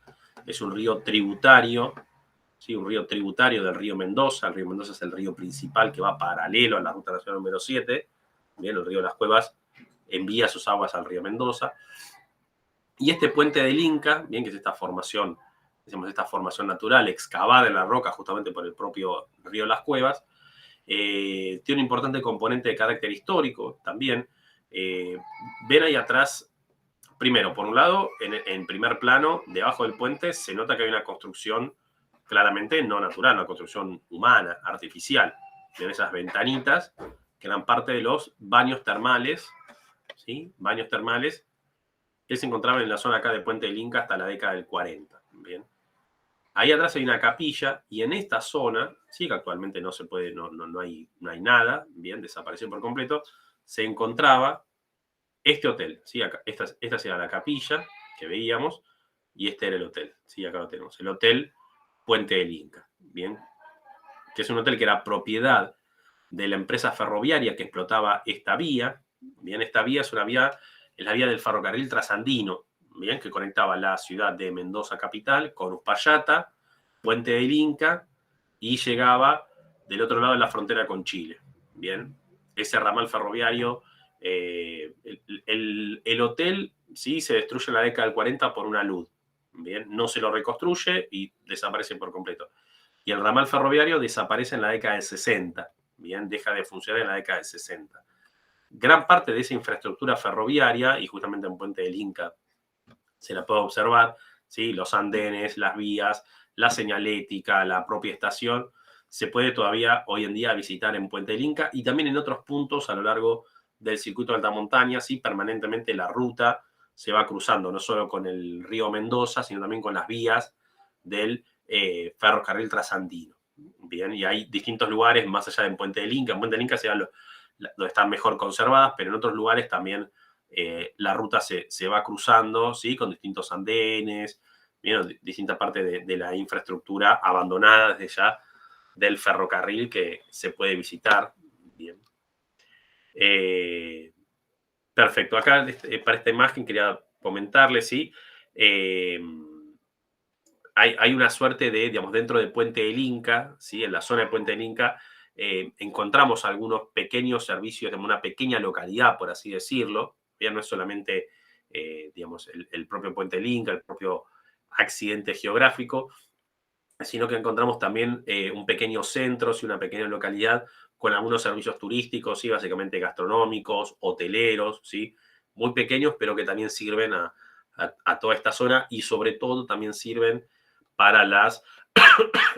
es un río tributario, ¿sí? un río tributario del río Mendoza. El río Mendoza es el río principal que va paralelo a la ruta nacional número 7, bien, el río Las Cuevas envía sus aguas al río Mendoza, y este Puente del Inca, bien, que es esta formación natural excavada en la roca justamente por el propio río Las Cuevas, tiene un importante componente de carácter histórico también. Ven ahí atrás, primero, por un lado, en primer plano, debajo del puente, se nota que hay una construcción claramente no natural, una construcción humana, artificial. Ven esas ventanitas que eran parte de los baños termales, ¿sí? Baños termales que se encontraban en la zona acá de Puente del Inca hasta la década del 40. Bien. Ahí atrás hay una capilla y en esta zona, sí que actualmente no se puede, no hay nada, bien, desapareció por completo, se encontraba este hotel, ¿sí? Acá, esta era la capilla que veíamos y este era el hotel, ¿sí? Acá lo tenemos, el Hotel Puente del Inca, bien, que es un hotel que era propiedad de la empresa ferroviaria que explotaba esta vía, bien, esta vía es la vía del ferrocarril trasandino, bien, que conectaba la ciudad de Mendoza capital con Uspallata, Puente del Inca, y llegaba del otro lado de la frontera con Chile. Bien, ese ramal ferroviario, el hotel sí se destruye en la década del 40 por una luz. Bien, no se lo reconstruye y desaparece por completo. Y el ramal ferroviario desaparece en la década del 60. Bien, deja de funcionar en la década del 60. Gran parte de esa infraestructura ferroviaria, y justamente en Puente del Inca se la puede observar, ¿sí? Los andenes, las vías, la señalética, la propia estación, se puede todavía hoy en día visitar en Puente del Inca y también en otros puntos a lo largo del circuito de alta montaña, ¿sí? Permanentemente la ruta se va cruzando, no solo con el río Mendoza, sino también con las vías del ferrocarril trasandino. Bien, y hay distintos lugares más allá de Puente del Inca. En Puente del Inca se donde están mejor conservadas, pero en otros lugares también la ruta se va cruzando, ¿sí? Con distintos andenes, bien, distintas partes de la infraestructura abandonada desde ya del ferrocarril que se puede visitar. Bien. Perfecto. Acá para esta imagen quería comentarles, ¿sí? Hay una suerte de, digamos, dentro del Puente del Inca, ¿sí? En la zona de Puente del Inca, encontramos algunos pequeños servicios de una pequeña localidad, por así decirlo. Ya no es solamente, digamos, el propio Puente del Inca, el propio accidente geográfico, sino que encontramos también un pequeño centro, ¿sí? Una pequeña localidad con algunos servicios turísticos, ¿sí? Básicamente gastronómicos, hoteleros, ¿sí? Muy pequeños, pero que también sirven a toda esta zona y sobre todo también sirven para las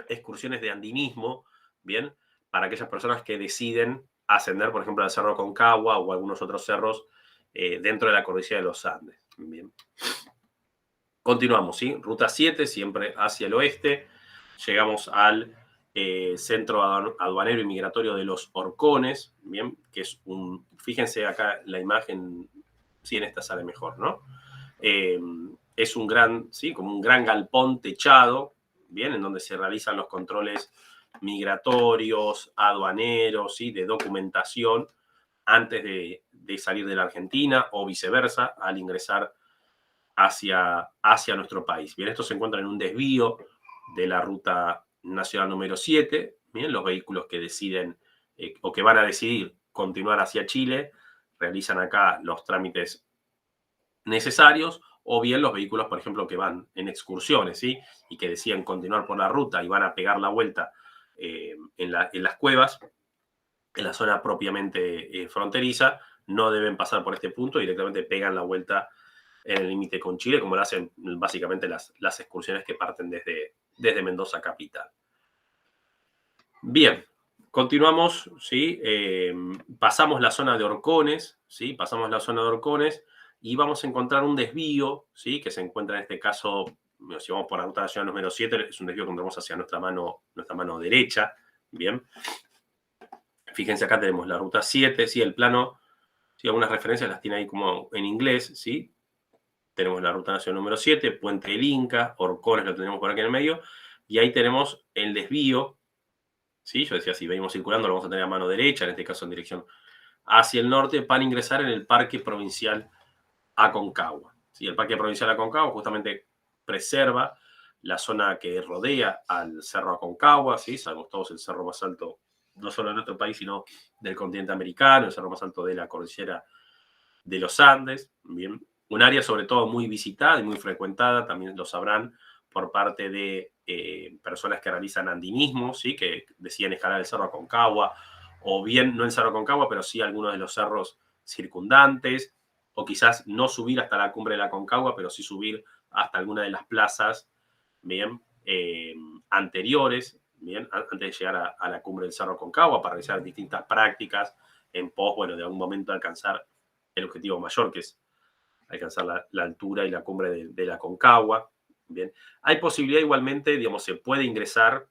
excursiones de andinismo, ¿bien? Para aquellas personas que deciden ascender, por ejemplo, al Cerro Concagua o algunos otros cerros dentro de la cordillera de los Andes, ¿bien? Continuamos, ¿sí? Ruta 7, siempre hacia el oeste. Llegamos al centro aduanero y migratorio de los Horcones, ¿bien? Que es fíjense acá la imagen, sí, en esta sale mejor, ¿no? Es es un gran, ¿sí? Como un gran galpón techado, bien, en donde se realizan los controles migratorios, aduaneros, ¿sí? De documentación antes de salir de la Argentina o viceversa al ingresar hacia nuestro país. Bien, esto se encuentra en un desvío de la ruta nacional número 7. Bien, los vehículos que deciden o que van a decidir continuar hacia Chile realizan acá los trámites necesarios, o bien los vehículos, por ejemplo, que van en excursiones, ¿sí? Y que deciden continuar por la ruta y van a pegar la vuelta en las cuevas, en la zona propiamente fronteriza, no deben pasar por este punto, directamente pegan la vuelta en el límite con Chile, como lo hacen básicamente las excursiones que parten desde Mendoza capital. Bien, continuamos, ¿sí? Pasamos la zona de Horcones, ¿sí? Pasamos la zona de Horcones y vamos a encontrar un desvío, ¿sí? Que se encuentra en este caso, si vamos por la ruta nacional número 7, es un desvío que encontramos hacia nuestra mano derecha, ¿bien? Fíjense, acá tenemos la ruta 7, ¿sí? El plano, ¿sí? Algunas referencias las tiene ahí como en inglés, ¿sí? Tenemos la ruta nacional número 7, Puente del Inca, Horcones lo tenemos por aquí en el medio, y ahí tenemos el desvío, ¿sí? Yo decía, si venimos circulando, lo vamos a tener a mano derecha, en este caso en dirección hacia el norte, para ingresar en el Parque Provincial Aconcagua. ¿Sí? El Parque Provincial Aconcagua justamente preserva la zona que rodea al Cerro Aconcagua, ¿sí? Sabemos todos el cerro más alto, no solo de nuestro país, sino del continente americano, el cerro más alto de la cordillera de los Andes, ¿bien? Un área sobre todo muy visitada y muy frecuentada, también lo sabrán, por parte de personas que realizan andinismo, ¿sí? Que deciden escalar el Cerro Aconcagua, o bien no el Cerro Aconcagua, pero sí algunos de los cerros circundantes, o quizás no subir hasta la cumbre de la Aconcagua, pero sí subir hasta alguna de las plazas, ¿bien? Anteriores, ¿bien? Antes de llegar a la cumbre del Cerro Aconcagua, para realizar distintas prácticas en pos, bueno, de algún momento alcanzar el objetivo mayor, que es alcanzar la altura y la cumbre de la Aconcagua. Bien, hay posibilidad igualmente, digamos, se puede ingresar,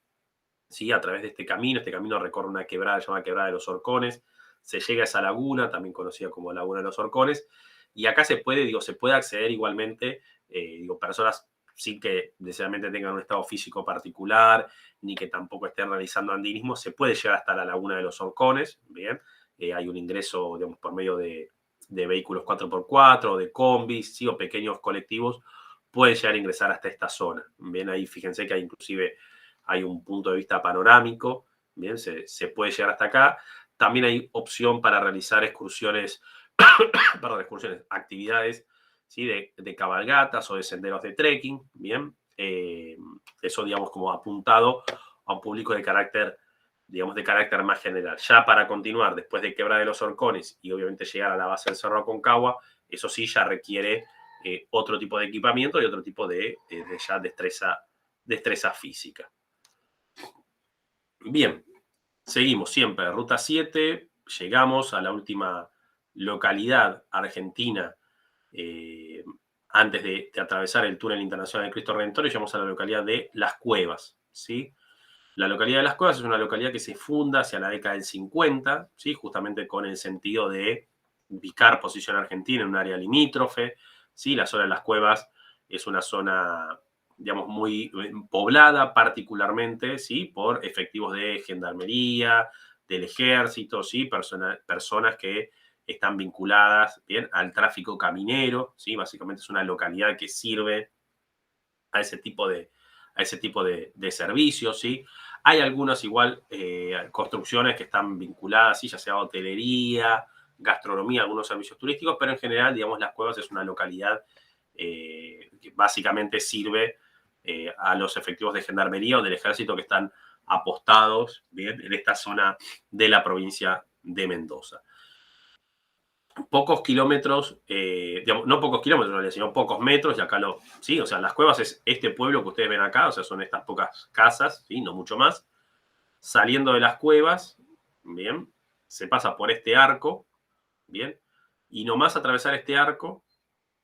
¿sí? A través de este camino recorre una quebrada llamada Quebrada de los Horcones, se llega a esa laguna, también conocida como Laguna de los Horcones, y acá se puede acceder igualmente, personas sin que necesariamente tengan un estado físico particular, ni que tampoco estén realizando andinismo, se puede llegar hasta la Laguna de los Horcones, bien, hay un ingreso, digamos, por medio de vehículos 4x4, de combis, ¿sí? O pequeños colectivos, pueden llegar a ingresar hasta esta zona. Bien, ahí fíjense que inclusive hay un punto de vista panorámico, bien, se puede llegar hasta acá. También hay opción para realizar excursiones, actividades, ¿sí? de cabalgatas o de senderos de trekking, bien. Eso, digamos, como apuntado a un público de carácter, digamos, de carácter más general. Ya para continuar, después de Quebrada de los Horcones y obviamente llegar a la base del Cerro Aconcagua, eso sí ya requiere otro tipo de equipamiento y otro tipo de ya destreza física. Bien, seguimos siempre, ruta 7, llegamos a la última localidad argentina antes de atravesar el túnel internacional de Cristo Redentor, y llegamos a la localidad de Las Cuevas, ¿sí? La localidad de Las Cuevas es una localidad que se funda hacia la década del 50, ¿sí? Justamente con el sentido de ubicar posición argentina en un área limítrofe, ¿sí? La zona de Las Cuevas es una zona, digamos, muy poblada particularmente, ¿sí? Por efectivos de gendarmería, del ejército, ¿sí? Personas que están vinculadas, bien, al tráfico caminero, ¿sí? Básicamente es una localidad que sirve a ese tipo de servicios, ¿sí? Hay algunas igual construcciones que están vinculadas, ¿sí? Ya sea hotelería, gastronomía, algunos servicios turísticos, pero en general, digamos, Las Cuevas es una localidad que básicamente sirve a los efectivos de gendarmería o del ejército que están apostados, bien, en esta zona de la provincia de Mendoza. Pocos kilómetros, digamos, no pocos kilómetros, sino pocos metros, y acá sí, o sea, Las Cuevas es este pueblo que ustedes ven acá, o sea, son estas pocas casas, ¿sí? No mucho más. Saliendo de Las Cuevas, bien, se pasa por este arco, bien, y nomás atravesar este arco,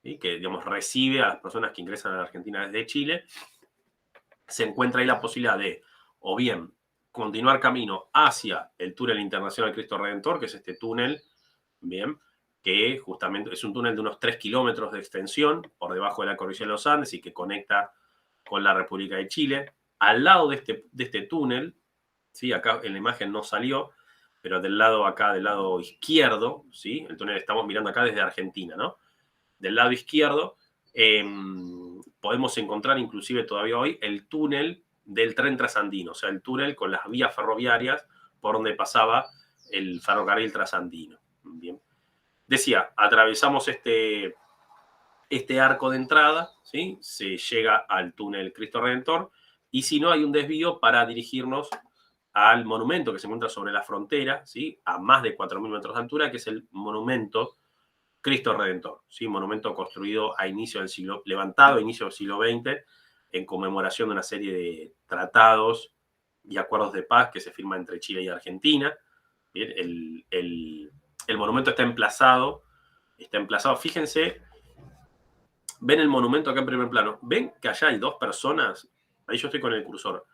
¿sí? Que, digamos, recibe a las personas que ingresan a la Argentina desde Chile, se encuentra ahí la posibilidad de, o bien, continuar camino hacia el túnel internacional Cristo Redentor, que es este túnel, bien, que justamente es un túnel de unos 3 kilómetros de extensión por debajo de la cordillera de los Andes y que conecta con la República de Chile. Al lado de este túnel, ¿sí? Acá en la imagen no salió, pero del lado acá, del lado izquierdo, ¿sí? El túnel estamos mirando acá desde Argentina, ¿no? Del lado izquierdo podemos encontrar inclusive todavía hoy el túnel del tren trasandino, o sea, el túnel con las vías ferroviarias por donde pasaba el ferrocarril trasandino. Bien. Decía, atravesamos este arco de entrada, ¿sí? Se llega al túnel Cristo Redentor, y si no, hay un desvío para dirigirnos al monumento que se encuentra sobre la frontera, ¿sí? A más de 4.000 metros de altura, que es el monumento Cristo Redentor, ¿sí? Monumento construido a inicio del siglo, levantado a inicio del siglo XX, en conmemoración de una serie de tratados y acuerdos de paz que se firman entre Chile y Argentina. Bien, el monumento está emplazado, fíjense, ven el monumento acá en primer plano, ven que allá hay 2 personas, ahí yo estoy con el cursor,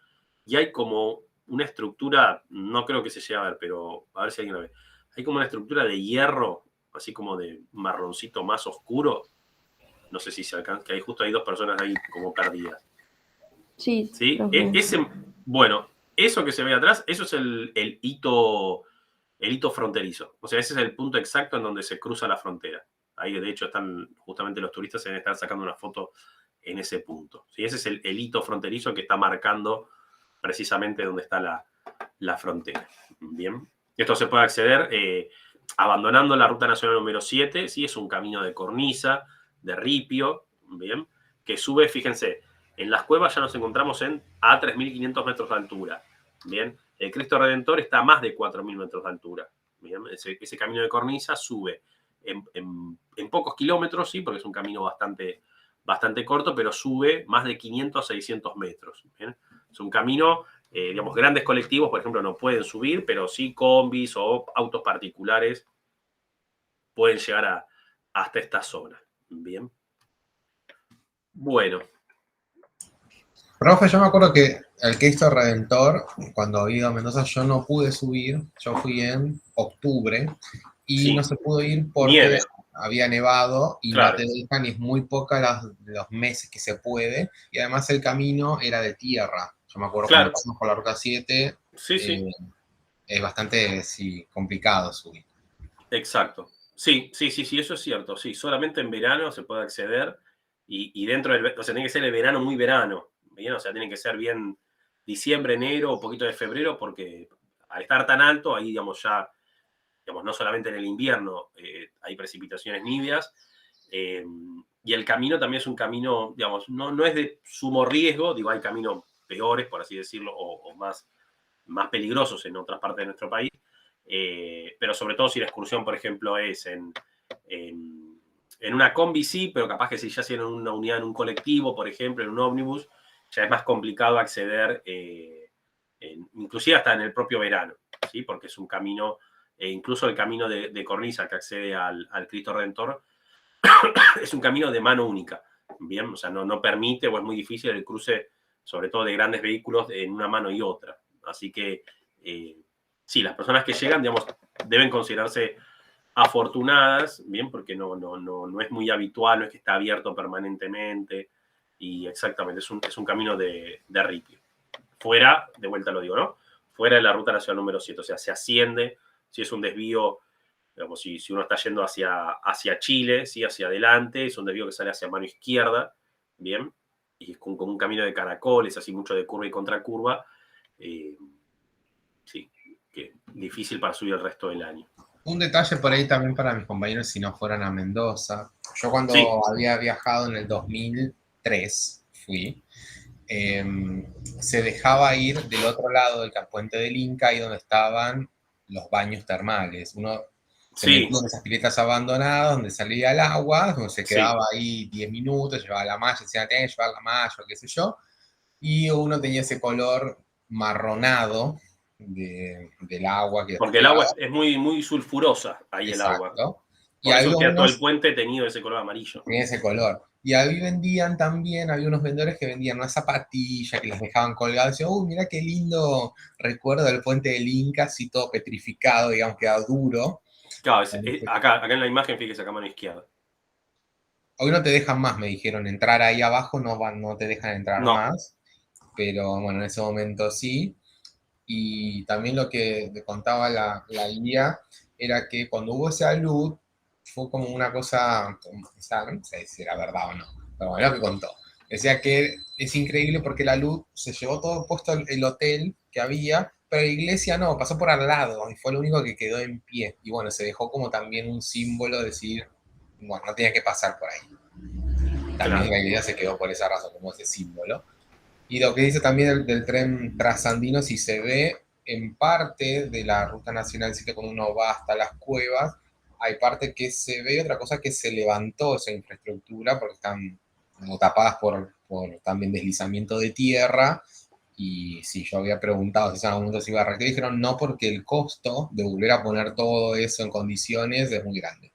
y hay como una estructura, no creo que se llegue a ver, pero a ver si alguien la ve, hay como una estructura de hierro, así como de marroncito más oscuro, no sé si se alcanza, que hay justo hay 2 personas ahí como perdidas. Sí, ¿Sí? Bueno, eso que se ve atrás, eso es el hito fronterizo. O sea, ese es el punto exacto en donde se cruza la frontera. Ahí, de hecho, están justamente los turistas se deben estar sacando una foto en ese punto. ¿Sí? Ese es el hito fronterizo que está marcando precisamente donde está la frontera. Bien. Esto se puede acceder abandonando la Ruta Nacional número 7. ¿Sí? Es un camino de cornisa, de ripio, ¿bien? Que sube, fíjense, en las cuevas ya nos encontramos a 3.500 metros de altura. Bien. El Cristo Redentor está a más de 4.000 metros de altura. Bien. Ese camino de cornisa sube en pocos kilómetros, sí, porque es un camino bastante corto, pero sube más de 500 a 600 metros. ¿Bien? Es un camino, digamos, grandes colectivos, por ejemplo, no pueden subir, pero sí combis o autos particulares pueden llegar hasta esta zona. Bien. Bueno. Profe, yo me acuerdo que el Cristo Redentor, cuando he ido a Mendoza, yo no pude subir, yo fui en octubre, y Sí. no se pudo ir porque Nieve. había nevado y Claro. no te dejan, y es muy poca los meses que se puede, y además el camino era de tierra. Yo me acuerdo Claro. cuando pasamos por la Ruta 7, Sí. es bastante complicado subir. Exacto. Sí, eso es cierto. Sí, solamente en verano se puede acceder y dentro del, o sea, tiene que ser el verano muy verano, ¿bien? O sea, tiene que ser bien diciembre, enero, un poquito de febrero, porque al estar tan alto, ahí, digamos, ya, digamos, no solamente en el invierno hay precipitaciones niveas, y el camino también es un camino, digamos, no es de sumo riesgo, digo, hay caminos peores, por así decirlo, o más peligrosos en otras partes de nuestro país, pero sobre todo si la excursión, por ejemplo, es en una combi, sí, pero capaz que si ya sea en una unidad, en un colectivo, por ejemplo, en un ómnibus, ya es más complicado acceder, inclusive hasta en el propio verano, ¿sí? Porque es un camino, incluso el camino de cornisa que accede al Cristo Redentor, es un camino de mano única, ¿bien? O sea, no permite o es muy difícil el cruce, sobre todo de grandes vehículos, en una mano y otra. Así que, sí, las personas que llegan, digamos, deben considerarse afortunadas, bien, porque no es muy habitual, no es que está abierto permanentemente, y exactamente, es un camino de ripio. Fuera, de vuelta lo digo, ¿no? Fuera de la Ruta Nacional número 7, o sea, se asciende, si es un desvío, digamos, si uno está yendo hacia Chile, ¿sí? Hacia adelante, es un desvío que sale hacia mano izquierda, bien, y es como un camino de caracoles, así mucho de curva y contracurva, sí, que difícil para subir el resto del año. Un detalle por ahí también para mis compañeros si no fueran a Mendoza. Yo cuando había viajado en el 2003, se dejaba ir del otro lado del puente del Inca, ahí donde estaban los baños termales. Uno se metía en esas piletas abandonadas donde salía el agua, donde se quedaba ahí 10 minutos, llevaba la malla, decía, tenés que llevar la malla, qué sé yo, y uno tenía ese color marronado del agua. Porque el agua es muy sulfurosa, ahí. Exacto. El agua. Por eso queda todo el puente tenido ese color amarillo. Tenía ese color. Y ahí vendían también, había unos vendedores que vendían una zapatilla, que las dejaban colgadas. Y decían, uy, mira qué lindo recuerdo del puente del Inca, así todo petrificado, digamos, quedado duro. Claro, acá en la imagen, fíjese, acá a mano izquierda. Hoy no te dejan más, me dijeron, entrar ahí abajo, no te dejan entrar No, más, pero bueno, en ese momento sí. Y también lo que te contaba la guía era que cuando hubo esa luz, fue como una cosa, o sea, no sé si era verdad o no, pero bueno, lo que contó. Decía que es increíble porque la luz se llevó todo puesto el hotel que había, pero la iglesia no, pasó por al lado y fue lo único que quedó en pie. Y bueno, se dejó como también un símbolo de decir, bueno, no tenía que pasar por ahí. También claro. la iglesia se quedó por esa razón, como ese símbolo. Y lo que dice también del tren trasandino, si se ve en parte de la ruta nacional 7 cuando uno va hasta las cuevas, hay parte que se ve, otra cosa que se levantó esa infraestructura porque están como tapadas por también deslizamiento de tierra. Y si yo había preguntado si en algún momento se iba a reactivar, dijeron no, porque el costo de volver a poner todo eso en condiciones es muy grande.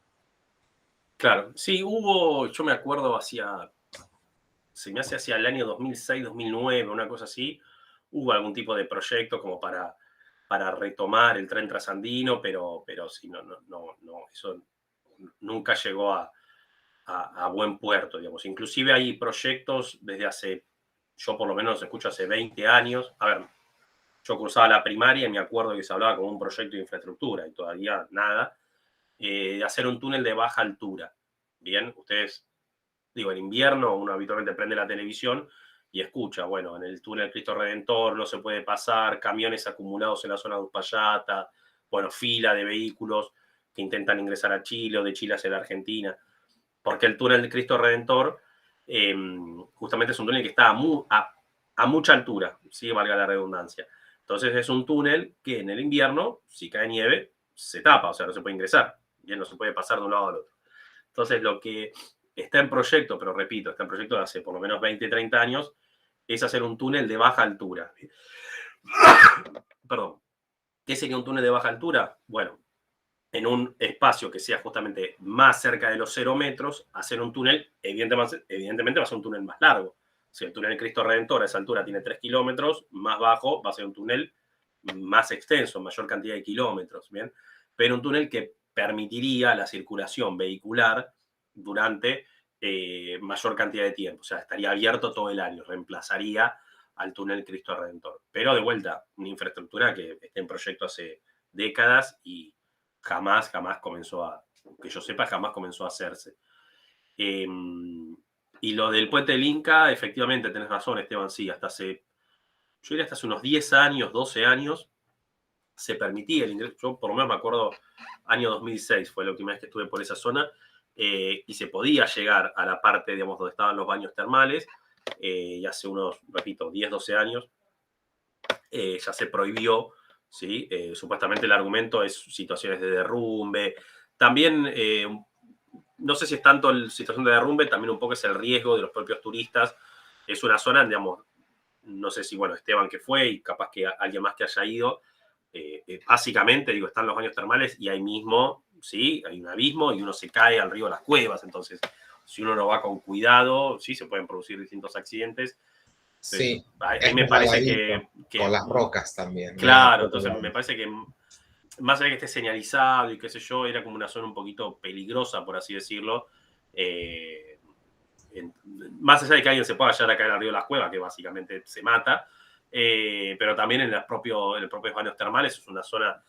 Claro, sí, yo me acuerdo se me hace hacia el año 2006, 2009, una cosa así, hubo algún tipo de proyecto como para retomar el tren trasandino, pero sí, eso nunca llegó a buen puerto, digamos. Inclusive hay proyectos yo por lo menos escucho hace 20 años. A ver, yo cursaba la primaria y me acuerdo que se hablaba como un proyecto de infraestructura y todavía nada, de hacer un túnel de baja altura. Bien, ustedes, digo, en invierno uno habitualmente prende la televisión y escucha, bueno, en el túnel Cristo Redentor no se puede pasar, camiones acumulados en la zona de Uspallata, bueno, fila de vehículos que intentan ingresar a Chile o de Chile hacia la Argentina, porque el túnel de Cristo Redentor justamente es un túnel que está a mucha altura, sí, valga la redundancia. Entonces es un túnel que en el invierno, si cae nieve, se tapa, o sea, no se puede ingresar, bien, no se puede pasar de un lado al otro. Entonces lo que está en proyecto, pero repito, está en proyecto de hace por lo menos 20, 30 años, es hacer un túnel de baja altura. Perdón. ¿Qué sería un túnel de baja altura? Bueno, en un espacio que sea justamente más cerca de los 0 metros, hacer un túnel, evidentemente va a ser un túnel más largo. Si el túnel Cristo Redentor a esa altura tiene 3 kilómetros, más bajo va a ser un túnel más extenso, mayor cantidad de kilómetros, ¿bien? Pero un túnel que permitiría la circulación vehicular durante mayor cantidad de tiempo. O sea, estaría abierto todo el año, reemplazaría al túnel Cristo Redentor. Pero de vuelta, una infraestructura que está en proyecto hace décadas y jamás comenzó que yo sepa, jamás comenzó a hacerse. Y lo del puente del Inca, efectivamente, tenés razón, Esteban, sí, yo diría hasta hace unos 10 años, 12 años, se permitía el ingreso. Yo por lo menos me acuerdo, año 2006 fue la última vez que estuve por esa zona, y se podía llegar a la parte, digamos, donde estaban los baños termales, y hace unos, repito, 10, 12 años, ya se prohibió, ¿sí? Supuestamente el argumento es situaciones de derrumbe. También, no sé si es tanto la situación de derrumbe, también un poco es el riesgo de los propios turistas. Es una zona, digamos, no sé si, bueno, Esteban que fue y capaz que alguien más que haya ido, básicamente, digo, están los baños termales y ahí mismo, ¿sí? Hay un abismo y uno se cae al río de las Cuevas. Entonces, si uno no va con cuidado, sí, se pueden producir distintos accidentes. Sí, Ahí es me parece con las rocas también. claro, entonces me parece que más allá de que esté señalizado y qué sé yo, era como una zona un poquito peligrosa, por así decirlo. Más allá de que alguien se pueda llegar a caer al río de las Cuevas, que básicamente se mata, pero también en los propios baños termales es una zona.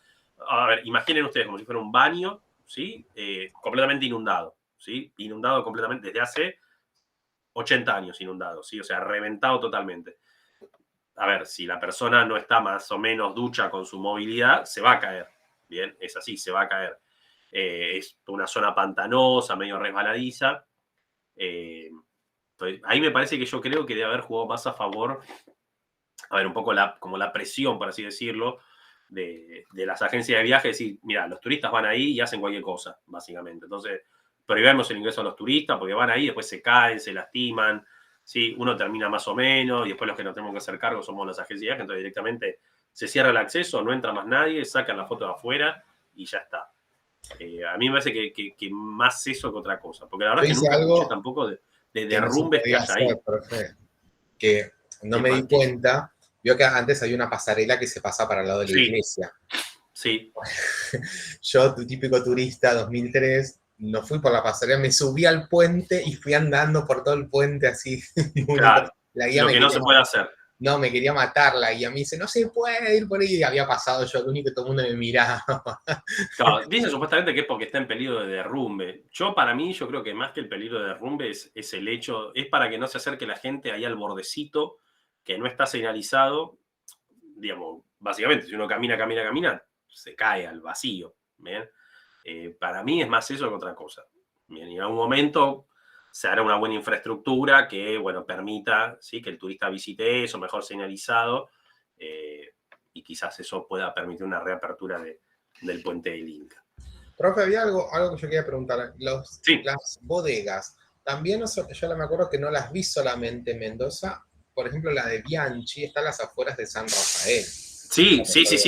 A ver, imaginen ustedes como si fuera un baño, ¿sí? Completamente inundado, ¿sí? Inundado completamente desde hace 80 años inundado, ¿sí? O sea, reventado totalmente. A ver, si la persona no está más o menos ducha con su movilidad, se va a caer. Bien, es así, se va a caer. Es una zona pantanosa, medio resbaladiza. Ahí me parece que yo creo que debe haber jugado más a favor, a ver, un poco como la presión, por así decirlo, de las agencias de viaje, decir, mira, los turistas van ahí y hacen cualquier cosa, básicamente. Entonces, prohibimos el ingreso a los turistas porque van ahí, después se caen, se lastiman, ¿sí? Uno termina más o menos y después los que nos tenemos que hacer cargo somos las agencias de viaje, entonces directamente se cierra el acceso, no entra más nadie, sacan la foto de afuera y ya está. A mí me parece que más eso que otra cosa, porque la verdad es que nunca escuché tampoco de derrumbes que haya ahí. Que no me di cuenta, vio que antes había una pasarela que se pasa para el lado de la iglesia. Sí, Yo, tu típico turista 2003, no fui por la pasarela, me subí al puente y fui andando por todo el puente así. claro. La guía Lo me que no quería se puede hacer. No, me quería matar la guía. Me dice, no se puede ir por ahí. Y había pasado yo, lo único que todo el mundo me miraba. Claro, dicen supuestamente que es porque está en peligro de derrumbe. Para mí, yo creo que más que el peligro de derrumbe es el hecho, es para que no se acerque la gente ahí al bordecito, que no está señalizado. Digamos, básicamente, si uno camina, se cae al vacío. ¿Bien? Para mí es más eso que otra cosa. Bien, y en algún momento se hará una buena infraestructura que, bueno, permita, ¿sí?, que el turista visite eso, mejor señalizado, y quizás eso pueda permitir una reapertura del puente del Inca. Profe, había algo que yo quería preguntar. Sí, Las bodegas, también yo me acuerdo que no las vi solamente en Mendoza. Por ejemplo, la de Bianchi está a las afueras de San Rafael. sí.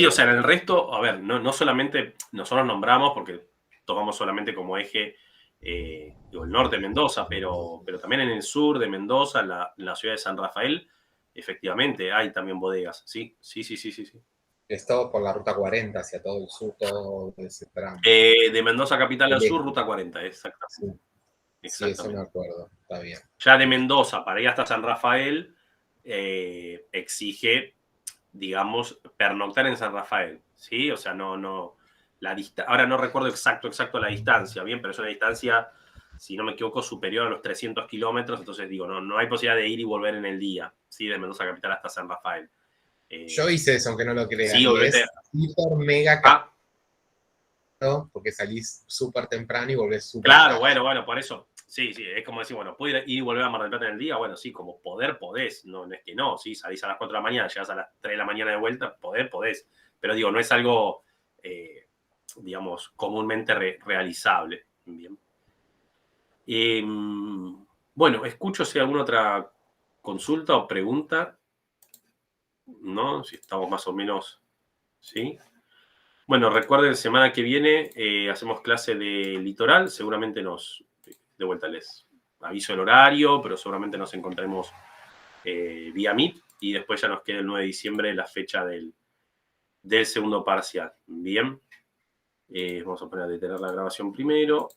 O sea, en el resto, a ver, no solamente nosotros nombramos, porque tomamos solamente como eje el norte de Mendoza, pero también en el sur de Mendoza, en la ciudad de San Rafael, efectivamente hay también bodegas. Sí. Es todo por la ruta 40 hacia todo el sur, todo ese tramo. De Mendoza capital al El sur, eje. ruta 40, exactamente. Sí, sí, eso me Exactamente. acuerdo. Está bien. Ya de Mendoza para ir hasta San Rafael, exige, digamos, pernoctar en San Rafael, ¿sí? O sea, ahora no recuerdo exacto la distancia, bien, pero es una distancia, si no me equivoco, superior a los 300 kilómetros, entonces digo, no hay posibilidad de ir y volver en el día, ¿sí? De Mendoza capital hasta San Rafael. Yo hice eso, aunque no lo creas, Sí, y obviamente. es hiper mega Ah, caro, porque salís súper temprano y volvés súper claro, tarde. bueno, por eso. Sí, es como decir, bueno, ¿puedo ir y volver a Mar del Plata en el día? Bueno, sí, como podés, no es que no, sí, salís a las 4 de la mañana, llegás a las 3 de la mañana de vuelta, podés. Pero digo, no es algo, digamos, comúnmente realizable. Bien. Bueno, escucho si hay alguna otra consulta o pregunta, ¿no? Si estamos más o menos, ¿sí? Bueno, recuerden, semana que viene hacemos clase de litoral, seguramente de vuelta les aviso el horario, pero seguramente nos encontremos vía Meet y después ya nos queda el 9 de diciembre la fecha del segundo parcial. Bien, vamos a poner a detener la grabación primero.